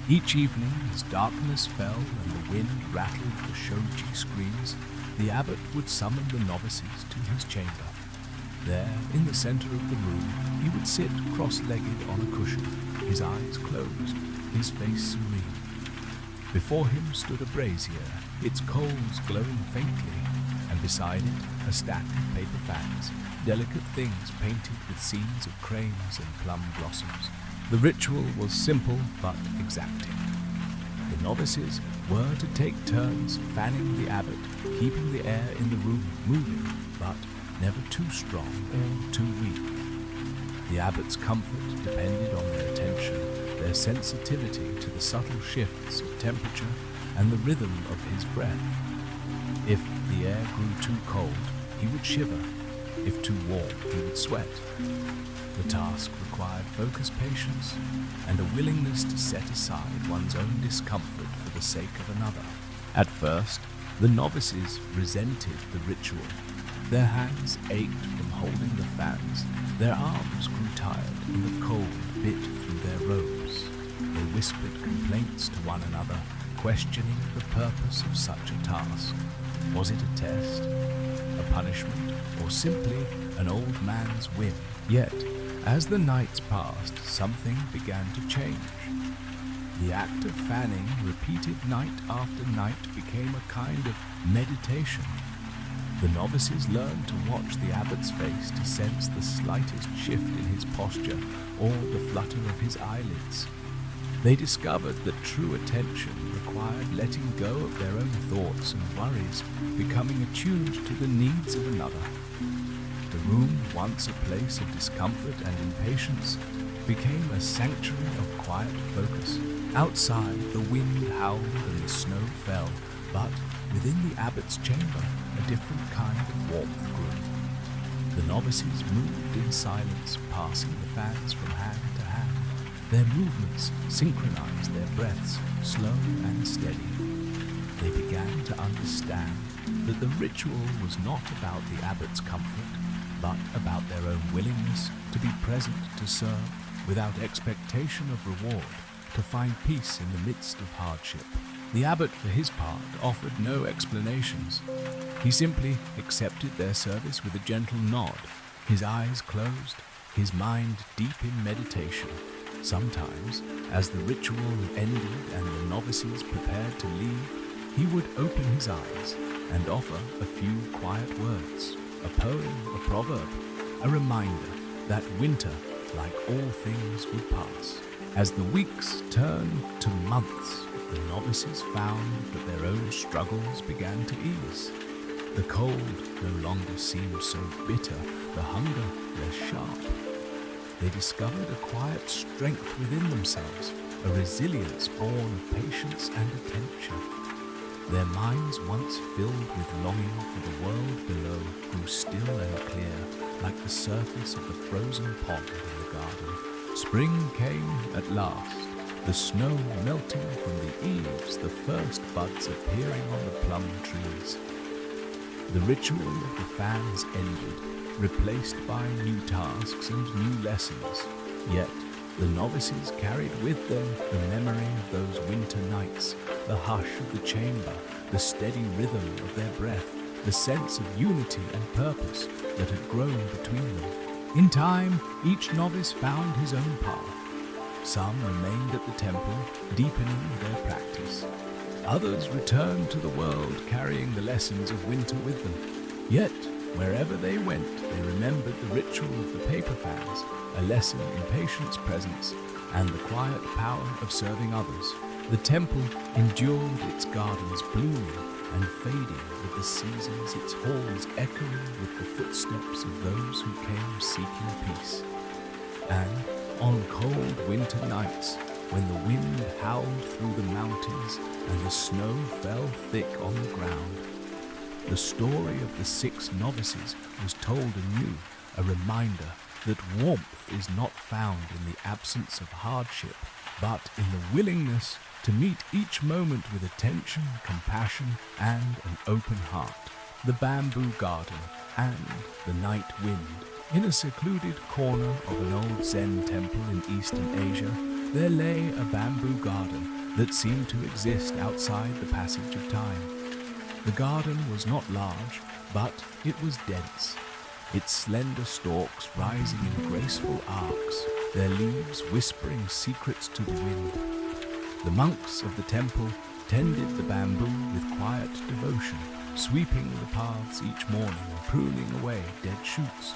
Each evening, as darkness fell and the wind rattled the shoji screens, the abbot would summon the novices to his chamber. There, in the center of the room, he would sit cross-legged on a cushion, his eyes closed, his face serene. Before him stood a brazier, its coals glowing faintly, and and beside it a stack of paper fans, delicate things painted with scenes of cranes and plum blossoms. The ritual was simple but exacting. The novices were to take turns fanning the abbot, keeping the air in the room moving, but never too strong or too weak. The abbot's comfort depended on their attention, their sensitivity to the subtle shifts of temperature and the rhythm of his breath. If the air grew too cold, he would shiver. If too warm, he would sweat. The task required focused patience and a willingness to set aside one's own discomfort for the sake of another. At first, the novices resented the ritual. Their hands ached from holding the fans, their arms grew tired, and the cold bit through their robes. They whispered complaints to one another, questioning the purpose of such a task. Was it a test, a punishment, or simply an old man's whim? Yet, as the nights passed, something began to change. The act of fanning, repeated night after night, became a kind of meditation. The novices learned to watch the abbot's face to sense the slightest shift in his posture or the flutter of his eyelids. They discovered that true attention required letting go of their own thoughts and worries, becoming attuned to the needs of another. The room, once a place of discomfort and impatience, became a sanctuary of quiet focus. Outside, the wind howled and the snow fell, but within the abbot's chamber, a different kind of warmth grew. The novices moved in silence, passing the fans from hand to hand. Their movements synchronized their breaths, slow and steady. They began to understand that the ritual was not about the abbot's comfort, but about their own willingness to be present to serve without expectation of reward, to find peace in the midst of hardship. The abbot, for his part, offered no explanations. He simply accepted their service with a gentle nod, his eyes closed, his mind deep in meditation. Sometimes, as the ritual ended and the novices prepared to leave, he would open his eyes and offer a few quiet words, a poem, a proverb, a reminder that winter, like all things, would pass. As the weeks turned to months, the novices found that their own struggles began to ease. The cold no longer seemed so bitter, the hunger less sharp. They discovered a quiet strength within themselves, a resilience born of patience and attention. Their minds, once filled with longing for the world below, grew still and clear, like the surface of the frozen pond in the garden. Spring came at last, the snow melting from the eaves, the first buds appearing on the plum trees. The ritual of the fans ended, replaced by new tasks and new lessons. Yet, the novices carried with them the memory of those winter nights, the hush of the chamber, the steady rhythm of their breath, the sense of unity and purpose that had grown between them. In time, each novice found his own path. Some remained at the temple, deepening their practice. Others returned to the world, carrying the lessons of winter with them. Yet, wherever they went, they remembered the ritual of the paper fans, a lesson in patience, presence, and the quiet power of serving others. The temple endured, its gardens blooming and fading with the seasons, its halls echoing with the footsteps of those who came seeking peace. And on cold winter nights, when the wind howled through the mountains and the snow fell thick on the ground, the story of the 6 novices was told anew, a reminder that warmth is not found in the absence of hardship, but in the willingness to meet each moment with attention, compassion, and an open heart. The bamboo garden and the night wind. In a secluded corner of an old Zen temple in Eastern Asia, there lay a bamboo garden that seemed to exist outside the passage of time. The garden was not large, but it was dense, its slender stalks rising in graceful arcs, their leaves whispering secrets to the wind. The monks of the temple tended the bamboo with quiet devotion, sweeping the paths each morning and pruning away dead shoots.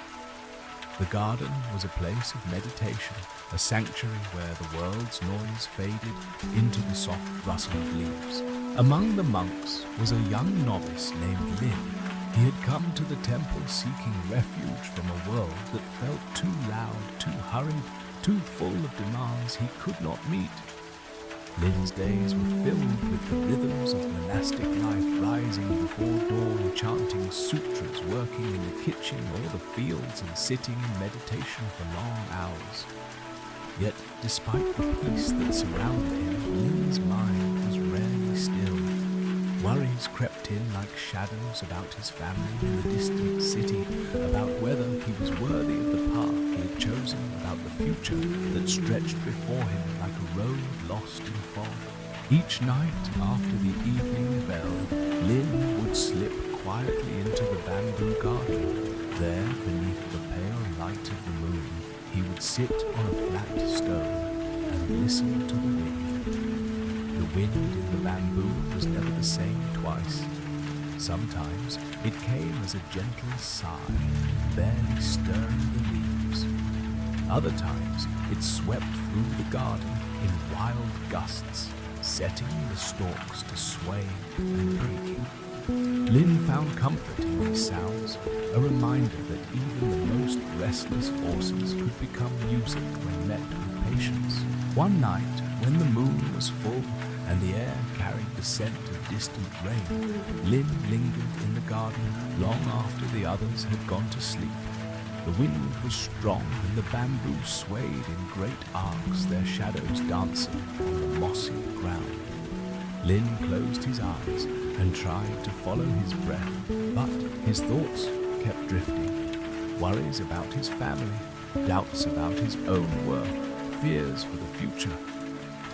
The garden was a place of meditation, a sanctuary where the world's noise faded into the soft rustle of leaves. Among the monks was a young novice named Lin. He had come to the temple seeking refuge from a world that felt too loud, too hurried, too full of demands he could not meet. Lin's days were filled with the rhythms of monastic life, rising before dawn, chanting sutras, working in the kitchen or the fields, and sitting in meditation for long hours. Yet, despite the peace that surrounded him, Lin's mind was rarely still. Worries crept in like shadows about his family in the distant city, about whether he was worthy of the path he had chosen, about the future that stretched before him like a road lost in fog. Each night after the evening bell, Lin would slip quietly into the bamboo garden. There, beneath the pale light of the moon, he would sit on a flat stone and listen to the wind. The wind in the bamboo was never the same twice. Sometimes it came as a gentle sigh, barely stirring the leaves. Other times it swept through the garden in wild gusts, setting the stalks to sway and breaking. Lin found comfort in these sounds, a reminder that even the most restless forces could become music when met with patience. One night, when the moon was full and the air carried the scent of distant rain, Lin lingered in the garden long after the others had gone to sleep. The wind was strong and the bamboo swayed in great arcs, their shadows dancing on the mossy ground. Lin closed his eyes and tried to follow his breath, but his thoughts kept drifting. Worries about his family, doubts about his own worth, fears for the future.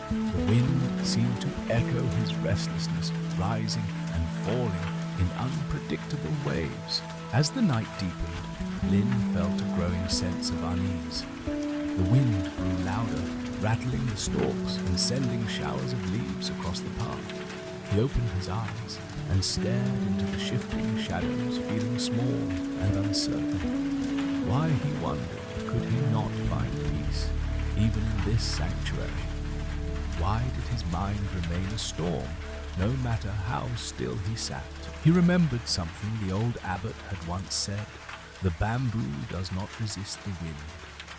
The wind seemed to echo his restlessness, rising and falling in unpredictable waves. As the night deepened, Lin felt a growing sense of unease. The wind grew louder, rattling the stalks and sending showers of leaves across the path. He opened his eyes and stared into the shifting shadows, feeling small and uncertain. Why, he wondered, could he not find peace, even in this sanctuary? Why did his mind remain a storm, no matter how still he sat? He remembered something the old abbot had once said: "The bamboo does not resist the wind.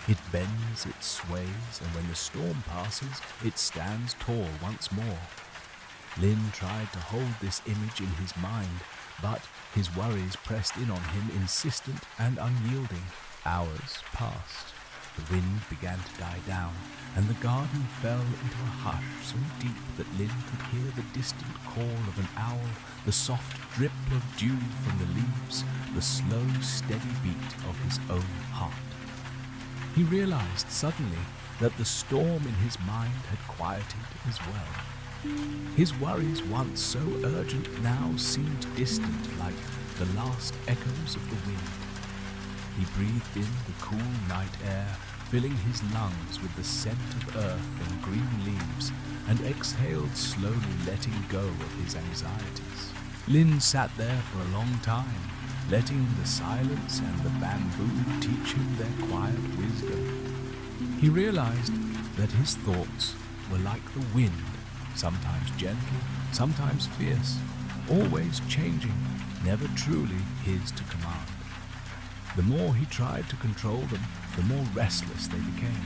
It bends, it sways, and when the storm passes, it stands tall once more." Lin tried to hold this image in his mind, but his worries pressed in on him, insistent and unyielding. Hours passed. The wind began to die down, and the garden fell into a hush so deep that Lin could hear the distant call of an owl, the soft drip of dew from the leaves, the slow, steady beat of his own heart. He realized suddenly that the storm in his mind had quieted as well. His worries, once so urgent, now seemed distant, like the last echoes of the wind. He breathed in the cool night air, filling his lungs with the scent of earth and green leaves, and exhaled slowly, letting go of his anxieties. Lin sat there for a long time, letting the silence and the bamboo teach him their quiet wisdom. He realized that his thoughts were like the wind, sometimes gentle, sometimes fierce, always changing, never truly his to command. The more he tried to control them, the more restless they became.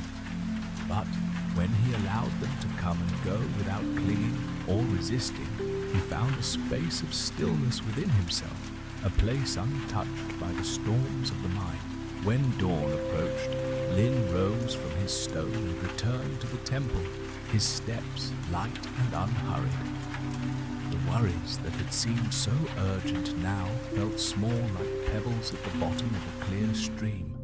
But when he allowed them to come and go without clinging or resisting, he found a space of stillness within himself, a place untouched by the storms of the mind. When dawn approached, Lin rose from his stone and returned to the temple, his steps light and unhurried. The worries that had seemed so urgent now felt small, like pebbles at the bottom of a clear stream.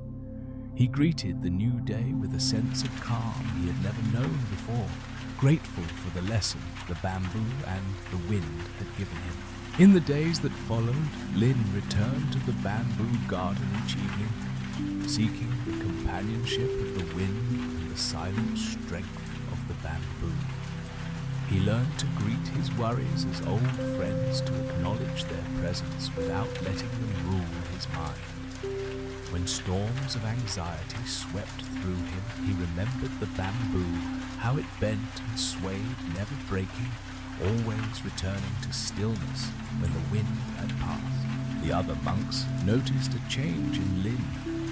He greeted the new day with a sense of calm he had never known before, grateful for the lesson the bamboo and the wind had given him. In the days that followed, Lin returned to the bamboo garden each evening, seeking the companionship of the wind and the silent strength of the bamboo. He learned to greet his worries as old friends, to acknowledge their presence without letting them rule his mind. When storms of anxiety swept through him, he remembered the bamboo, how it bent and swayed, never breaking, always returning to stillness when the wind had passed. The other monks noticed a change in Lin.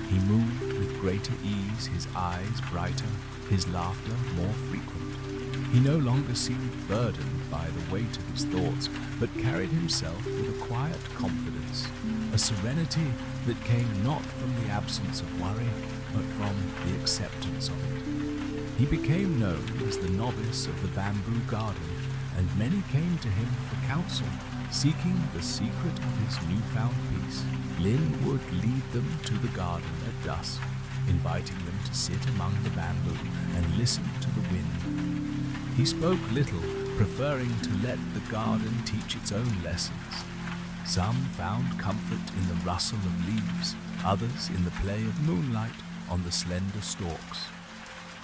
He moved with greater ease, his eyes brighter, his laughter more frequent. He no longer seemed burdened by the weight of his thoughts, but carried himself with a quiet confidence, a serenity that came not from the absence of worry, but from the acceptance of it. He became known as the novice of the bamboo garden, and many came to him for counsel, seeking the secret of his newfound peace. Lin would lead them to the garden at dusk, inviting them to sit among the bamboo and listen to the wind. He spoke little, preferring to let the garden teach its own lessons. Some found comfort in the rustle of leaves, others in the play of moonlight on the slender stalks.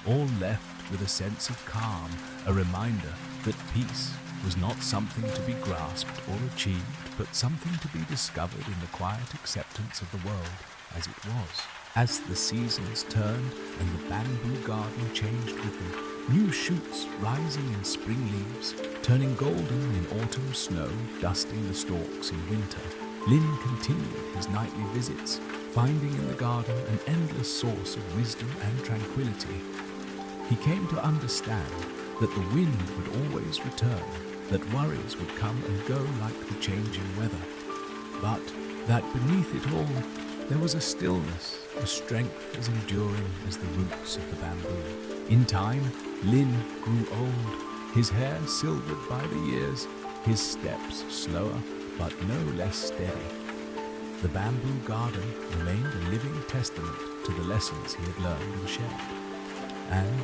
All left with a sense of calm, a reminder that peace was not something to be grasped or achieved, but something to be discovered in the quiet acceptance of the world as it was. As the seasons turned and the bamboo garden changed with them, new shoots rising in spring leaves, turning golden in autumn snow, dusting the stalks in winter, Lin continued his nightly visits, finding in the garden an endless source of wisdom and tranquility. He came to understand that the wind would always return, that worries would come and go like the changing weather, but that beneath it all there was a stillness, a strength as enduring as the roots of the bamboo. In time, Lin grew old, his hair silvered by the years, his steps slower but no less steady. The bamboo garden remained a living testament to the lessons he had learned and shared. And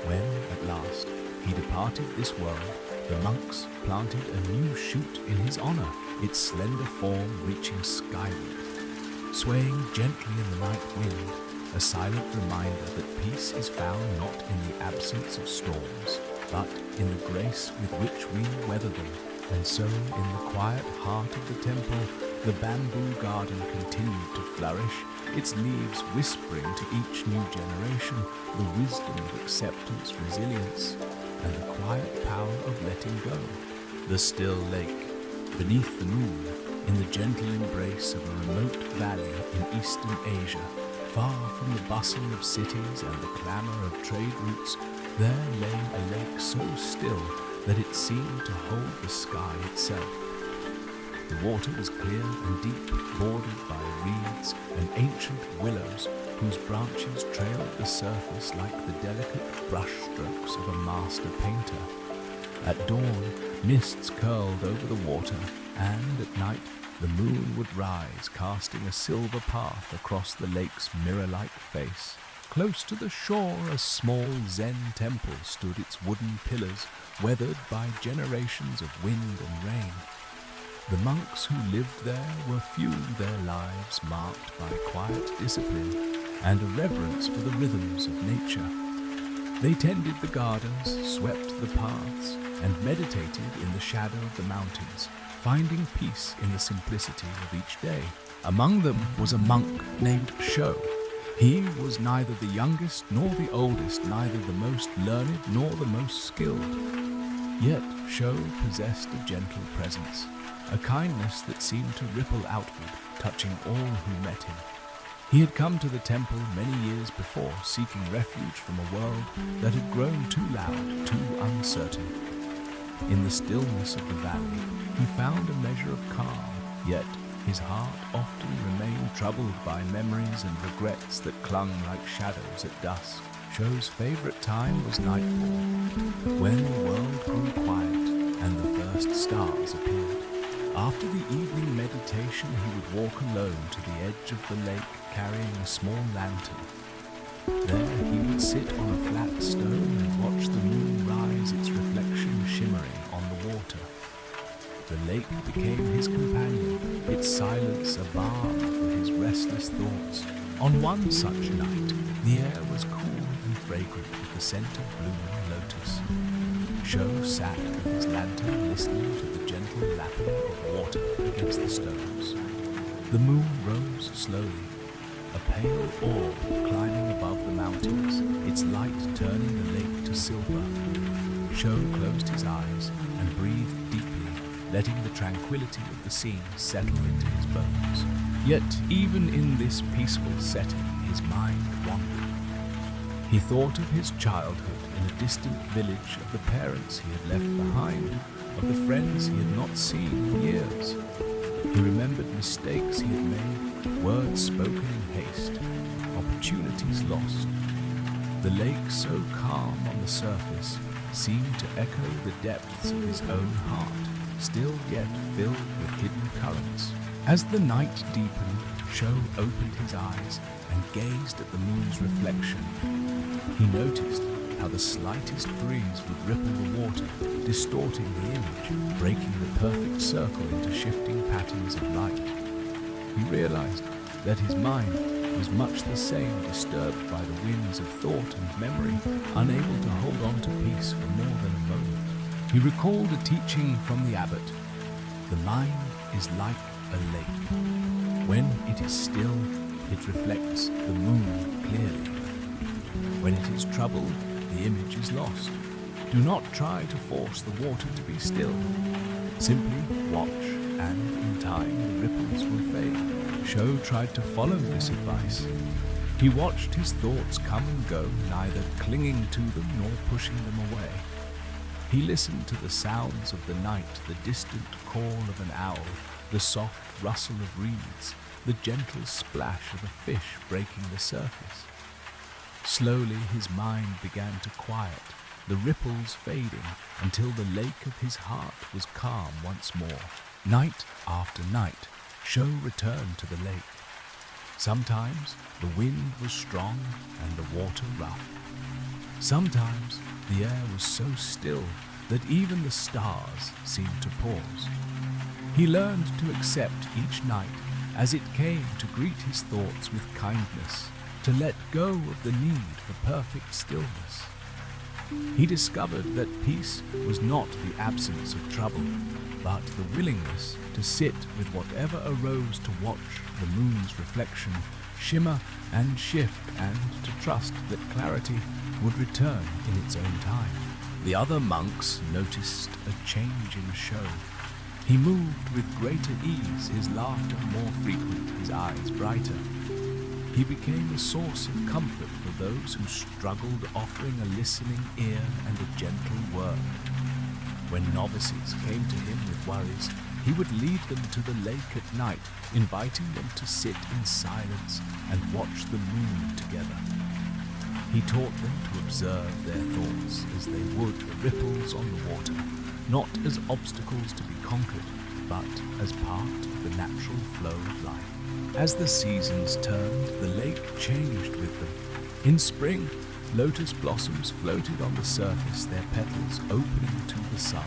when, at last, he departed this world, the monks planted a new shoot in his honor, its slender form reaching skyward. Swaying gently in the night wind, a silent reminder that peace is found not in the absence of storms, but in the grace with which we weather them. And so, in the quiet heart of the temple, the bamboo garden continued to flourish, its leaves whispering to each new generation the wisdom of acceptance, resilience, and the quiet power of letting go. The still lake, beneath the moon, in the gentle embrace of a remote valley in eastern Asia, far from the bustle of cities and the clamor of trade routes, there lay a lake so still that it seemed to hold the sky itself. The water was clear and deep, bordered by reeds and ancient willows whose branches trailed the surface like the delicate brushstrokes of a master painter. At dawn, mists curled over the water, and at night the moon would rise, casting a silver path across the lake's mirror-like face. Close to the shore, a small Zen temple stood, its wooden pillars weathered by generations of wind and rain. The monks who lived there were few, their lives marked by quiet discipline and a reverence for the rhythms of nature. They tended the gardens, swept the paths, and meditated in the shadow of the mountains, finding peace in the simplicity of each day. Among them was a monk named Sho. He was neither the youngest nor the oldest, neither the most learned nor the most skilled. Yet Sho possessed a gentle presence, a kindness that seemed to ripple outward, touching all who met him. He had come to the temple many years before, seeking refuge from a world that had grown too loud, too uncertain. In the stillness of the valley, he found a measure of calm, yet his heart often remained troubled by memories and regrets that clung like shadows at dusk. Sho's favorite time was nightfall, when the world grew quiet and the first stars appeared. After the evening meditation, he would walk alone to the edge of the lake, carrying a small lantern. There he would sit on a flat stone and watch the moon rise, its reflection shimmering on the water. The lake became his companion, its silence a balm for his restless thoughts. On one such night, the air was cool and fragrant with the scent of blooming lotus. Sho sat with his lantern listening to the gentle lapping of water against the stones. The moon rose slowly, a pale orb climbing above the mountains, its light turning the lake to silver. Sho closed his eyes and breathed deeply, letting the tranquility of the scene settle into his bones. Yet, even in this peaceful setting, his mind wandered. He thought of his childhood in a distant village, of the parents he had left behind, of the friends he had not seen in years. He remembered mistakes he had made, words spoken in haste, opportunities lost. The lake, so calm on the surface, seemed to echo the depths of his own heart, still yet filled with hidden currents. As the night deepened, Sho opened his eyes and gazed at the moon's reflection. He noticed how the slightest breeze would ripple the water, distorting the image, breaking the perfect circle into shifting patterns of light. He realized that his mind was much the same, disturbed by the winds of thought and memory, unable to hold on to peace for more than a moment. He recalled a teaching from the abbot: the mind is like a lake. When it is still, it reflects the moon clearly. When it is troubled, the image is lost. Do not try to force the water to be still. Simply watch, and in time the ripples will fade. Sho tried to follow this advice. He watched his thoughts come and go, neither clinging to them nor pushing them away. He listened to the sounds of the night, the distant call of an owl, the soft rustle of reeds, the gentle splash of a fish breaking the surface. Slowly his mind began to quiet, the ripples fading, until the lake of his heart was calm once more. Night after night, Sho returned to the lake. Sometimes the wind was strong and the water rough. Sometimes the air was so still that even the stars seemed to pause. He learned to accept each night as it came, to greet his thoughts with kindness, to let go of the need for perfect stillness. He discovered that peace was not the absence of trouble, but the willingness to sit with whatever arose, to watch the moon's reflection shimmer and shift, and to trust that clarity would return in its own time. The other monks noticed a change in Sho. He moved with greater ease, his laughter more frequent, his eyes brighter. He became a source of comfort for those who struggled, offering a listening ear and a gentle word. When novices came to him with worries, he would lead them to the lake at night, inviting them to sit in silence and watch the moon together. He taught them to observe their thoughts as they would the ripples on the water, not as obstacles to be conquered, but as part of the natural flow of life. As the seasons turned, the lake changed with them. In spring, lotus blossoms floated on the surface, their petals opening to the sun.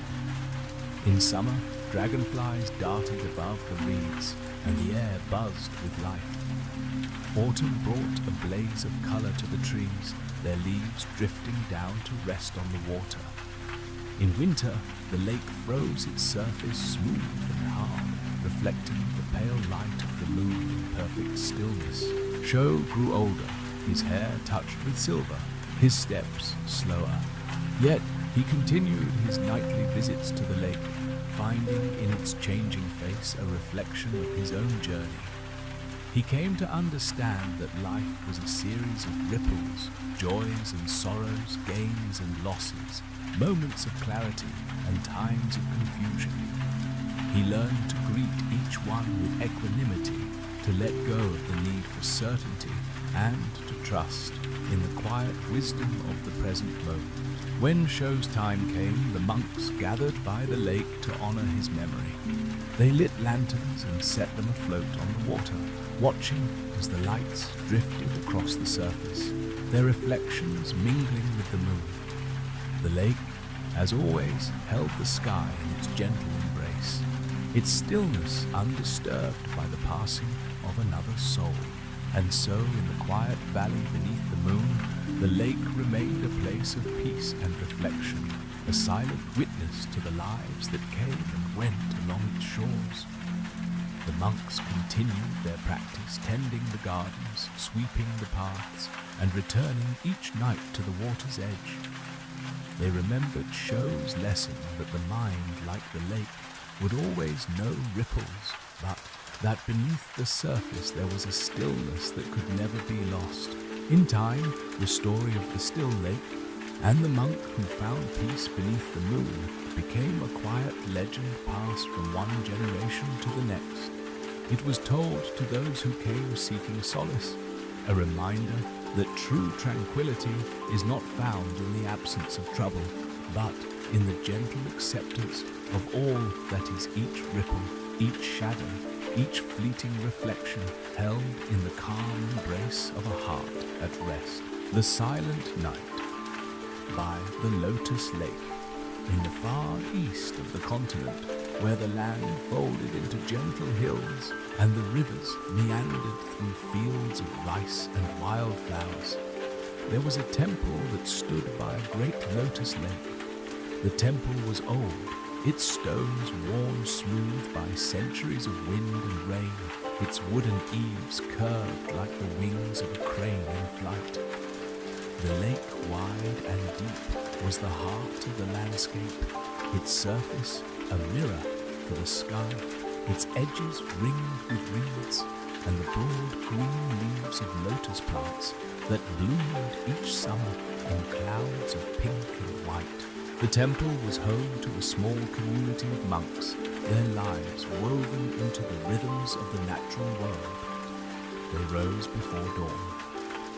In summer, dragonflies darted above the reeds, and the air buzzed with life. Autumn brought a blaze of color to the trees, their leaves drifting down to rest on the water. In winter, the lake froze its surface smooth and hard, reflecting the pale light of the moon in perfect stillness. Sho grew older, his hair touched with silver, his steps slower. Yet he continued his nightly visits to the lake, finding in its changing face a reflection of his own journey. He came to understand that life was a series of ripples, joys and sorrows, gains and losses, moments of clarity and times of confusion. He learned to greet each one with equanimity, to let go of the need for certainty, and to trust in the quiet wisdom of the present moment. When Sho's time came, the monks gathered by the lake to honor his memory. They lit lanterns and set them afloat on the water, watching as the lights drifted across the surface, their reflections mingling with the moon. The lake, as always, held the sky in its gentle embrace, its stillness undisturbed by the passing of another soul. And so, in the quiet valley beneath the moon, the lake remained a place of peace and reflection, a silent witness to the lives that came and went along its shores. The monks continued their practice, tending the gardens, sweeping the paths, and returning each night to the water's edge. They remembered Shou's lesson that the mind, like the lake, would always know ripples, but that beneath the surface there was a stillness that could never be lost. In time, the story of the still lake and the monk who found peace beneath the moon became a quiet legend passed from one generation to the next. It was told to those who came seeking solace, a reminder that true tranquility is not found in the absence of trouble, but in the gentle acceptance of all that is each ripple, each shadow, each fleeting reflection held in the calm embrace of a heart at rest. The Silent Night by the Lotus Lake, in the far east of the continent, where the land folded into gentle hills and the rivers meandered through fields of rice and wildflowers. There was a temple that stood by a great lotus lake. The temple was old, its stones worn smooth by centuries of wind and rain, its wooden eaves curved like the wings of a crane in flight. The lake, wide and deep, was the heart of the landscape, its surface a mirror for the sky, its edges ringed with reeds, and the broad green leaves of lotus plants that bloomed each summer in clouds of pink and white. The temple was home to a small community of monks, their lives woven into the rhythms of the natural world. They rose before dawn,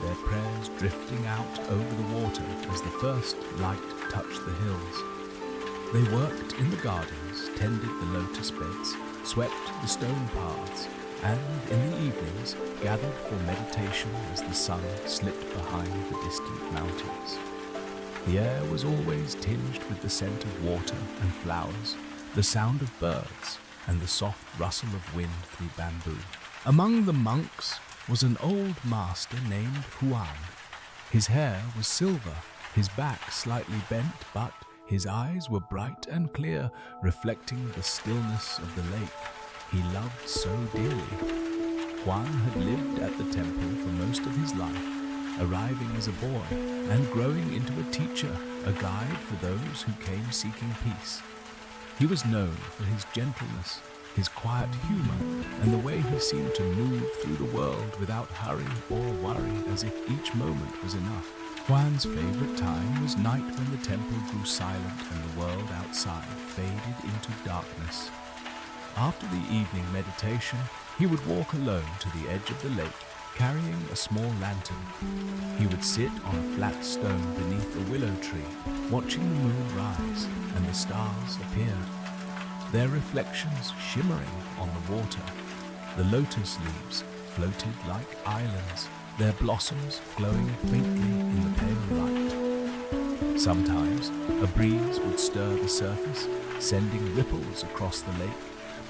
their prayers drifting out over the water as the first light touched the hills. They worked in the gardens, tended the lotus beds, swept the stone paths, and in the evenings gathered for meditation as the sun slipped behind the distant mountains. The air was always tinged with the scent of water and flowers, the sound of birds, and the soft rustle of wind through bamboo. Among the monks was an old master named Juan. His hair was silver, his back slightly bent, but his eyes were bright and clear, reflecting the stillness of the lake he loved so dearly. Juan had lived at the temple for most of his life, arriving as a boy and growing into a teacher, a guide for those who came seeking peace. He was known for his gentleness, his quiet humor, and the way he seemed to move through the world without hurry or worry, as if each moment was enough. Juan's favorite time was night, when the temple grew silent and the world outside faded into darkness. After the evening meditation, he would walk alone to the edge of the lake, carrying a small lantern. He would sit on a flat stone beneath a willow tree, watching the moon rise and the stars appear, their reflections shimmering on the water. The lotus leaves floated like islands, their blossoms glowing faintly in the pale light. Sometimes a breeze would stir the surface, sending ripples across the lake,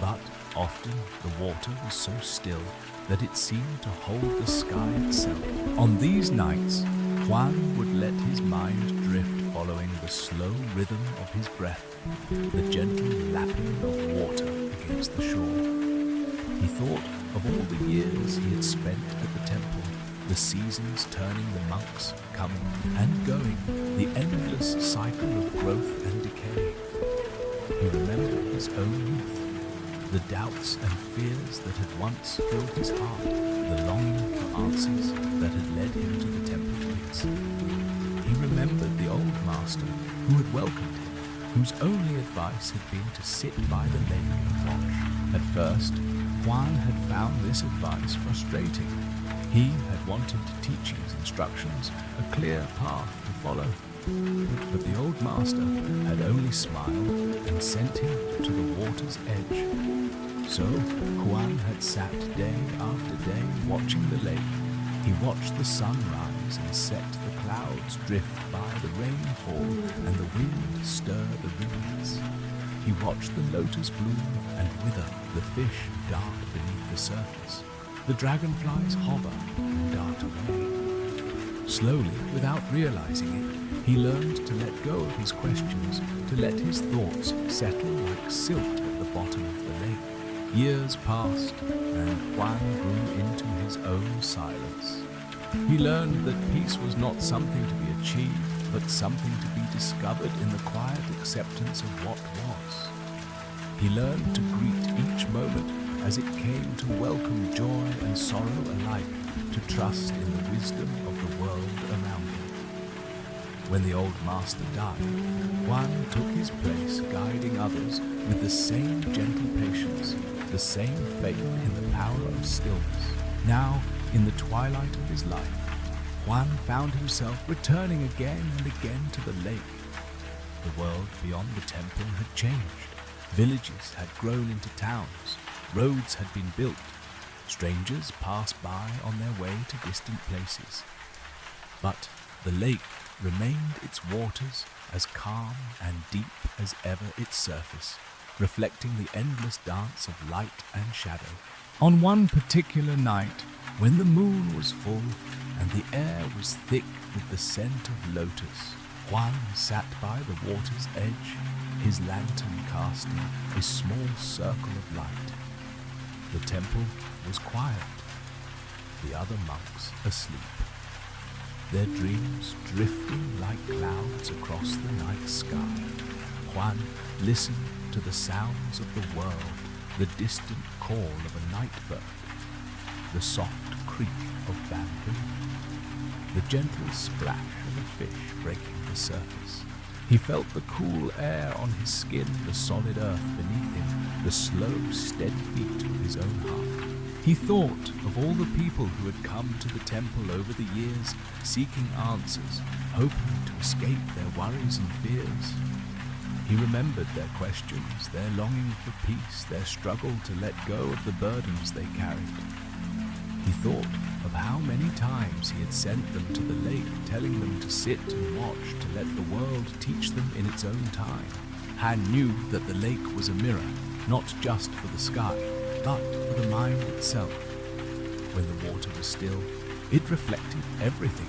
but often the water was so still that it seemed to hold the sky itself. On these nights, Juan would let his mind drift, following the slow rhythm of his breath, the gentle lapping of water against the shore. He thought of all the years he had spent at the temple, the seasons turning, the monks coming and going, the endless cycle of growth and decay. He remembered his own youth, the doubts and fears that had once filled his heart, the longing for answers that had led him to the temple gates. He remembered the old master who had welcomed him, whose only advice had been to sit by the lake and watch. At first, Juan had found this advice frustrating. He had wanted teachings, instructions, a clear path to follow. But the old master had only smiled and sent him to the water's edge. So Juan had sat day after day watching the lake. He watched the sun rise and set, the clouds drift by, the rain fall, and the wind stir the reeds. He watched the lotus bloom and wither, the fish dart beneath the surface, the dragonflies hover and dart away. Slowly, without realizing it, he learned to let go of his questions, to let his thoughts settle like silt at the bottom of the lake. Years passed, and Juan grew into his own silence. He learned that peace was not something to be achieved, but something to be discovered in the quiet acceptance of what was. He learned to greet each moment as it came, to welcome joy and sorrow alike, to trust in the wisdom of the world around him. When the old master died, Juan took his place, guiding others with the same gentle patience, the same faith in the power of stillness. Now, in the twilight of his life, Juan found himself returning again and again to the lake. The world beyond the temple had changed. Villages had grown into towns. Roads had been built. Strangers passed by on their way to distant places. But the lake remained, its waters as calm and deep as ever its surface, reflecting the endless dance of light and shadow. On one particular night, when the moon was full and the air was thick with the scent of lotus, Juan sat by the water's edge, his lantern casting a small circle of light. The temple was quiet, the other monks asleep, their dreams drifting like clouds across the night sky. Juan listened to the sounds of the world, the distant call of a night bird, the soft creak of bamboo, the gentle splash of a fish breaking the surface. He felt the cool air on his skin, the solid earth beneath him, the slow, steady beat of his own heart. He thought of all the people who had come to the temple over the years, seeking answers, hoping to escape their worries and fears. He remembered their questions, their longing for peace, their struggle to let go of the burdens they carried. He thought of how many times he had sent them to the lake, telling them to sit and watch, to let the world teach them in its own time. Han knew that the lake was a mirror, not just for the sky, but for the mind itself. When the water was still, it reflected everything,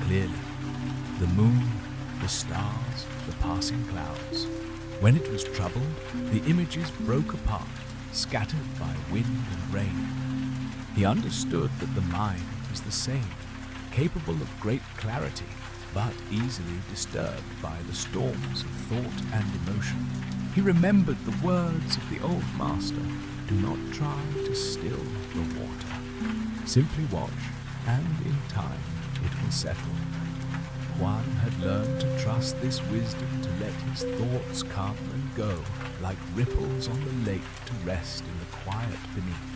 clearly. The moon, the stars, the passing clouds. When it was troubled, the images broke apart, scattered by wind and rain. He understood that the mind was the same, capable of great clarity, but easily disturbed by the storms of thought and emotion. He remembered the words of the old master, "Do not try to still the water. Simply watch, and in time it will settle." Juan had learned to trust this wisdom, to let his thoughts come and go, like ripples on the lake, to rest in the quiet beneath.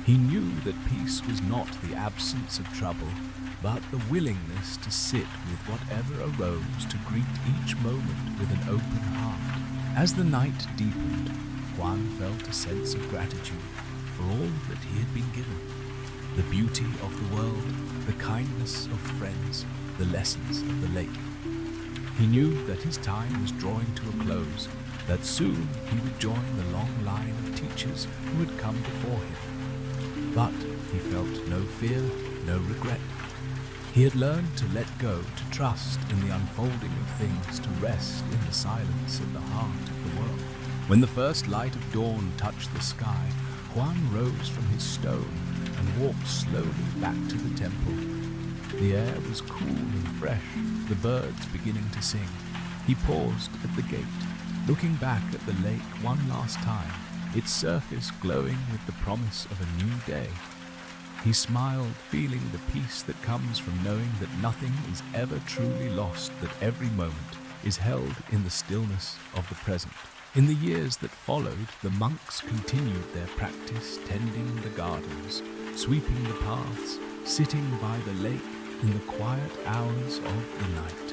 He knew that peace was not the absence of trouble, but the willingness to sit with whatever arose, to greet each moment with an open heart. As the night deepened, Juan felt a sense of gratitude for all that he had been given. The beauty of the world, the kindness of friends, the lessons of the lake. He knew that his time was drawing to a close, that soon he would join the long line of teachers who had come before him. But he felt no fear, no regret. He had learned to let go, to trust in the unfolding of things, to rest in the silence at the heart of the world. When the first light of dawn touched the sky, Juan rose from his stone and walked slowly back to the temple. The air was cool and fresh, the birds beginning to sing. He paused at the gate, looking back at the lake one last time, its surface glowing with the promise of a new day. He smiled, feeling the peace that comes from knowing that nothing is ever truly lost, that every moment is held in the stillness of the present. In the years that followed, the monks continued their practice, tending the gardens, sweeping the paths, sitting by the lake in the quiet hours of the night.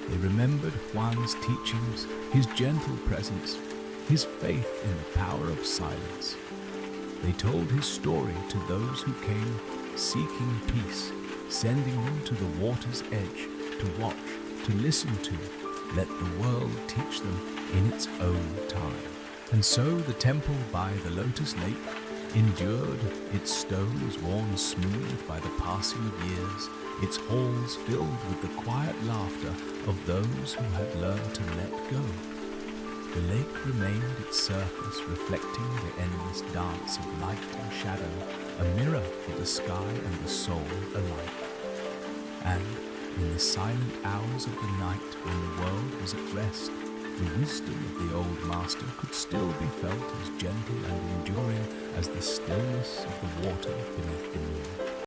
They remembered Juan's teachings, his gentle presence, his faith in the power of silence. They told his story to those who came seeking peace, sending them to the water's edge to watch, to listen to, let the world teach them in its own time. And so the temple by the Lotus Lake endured, its stones worn smooth by the passing of years, its halls filled with the quiet laughter of those who had learned to let go. The lake remained its surface, reflecting the endless dance of light and shadow, a mirror for the sky and the soul alike. And in the silent hours of the night when the world was at rest, the wisdom of the old master could still be felt as gentle and enduring as the stillness of the water beneath the moon.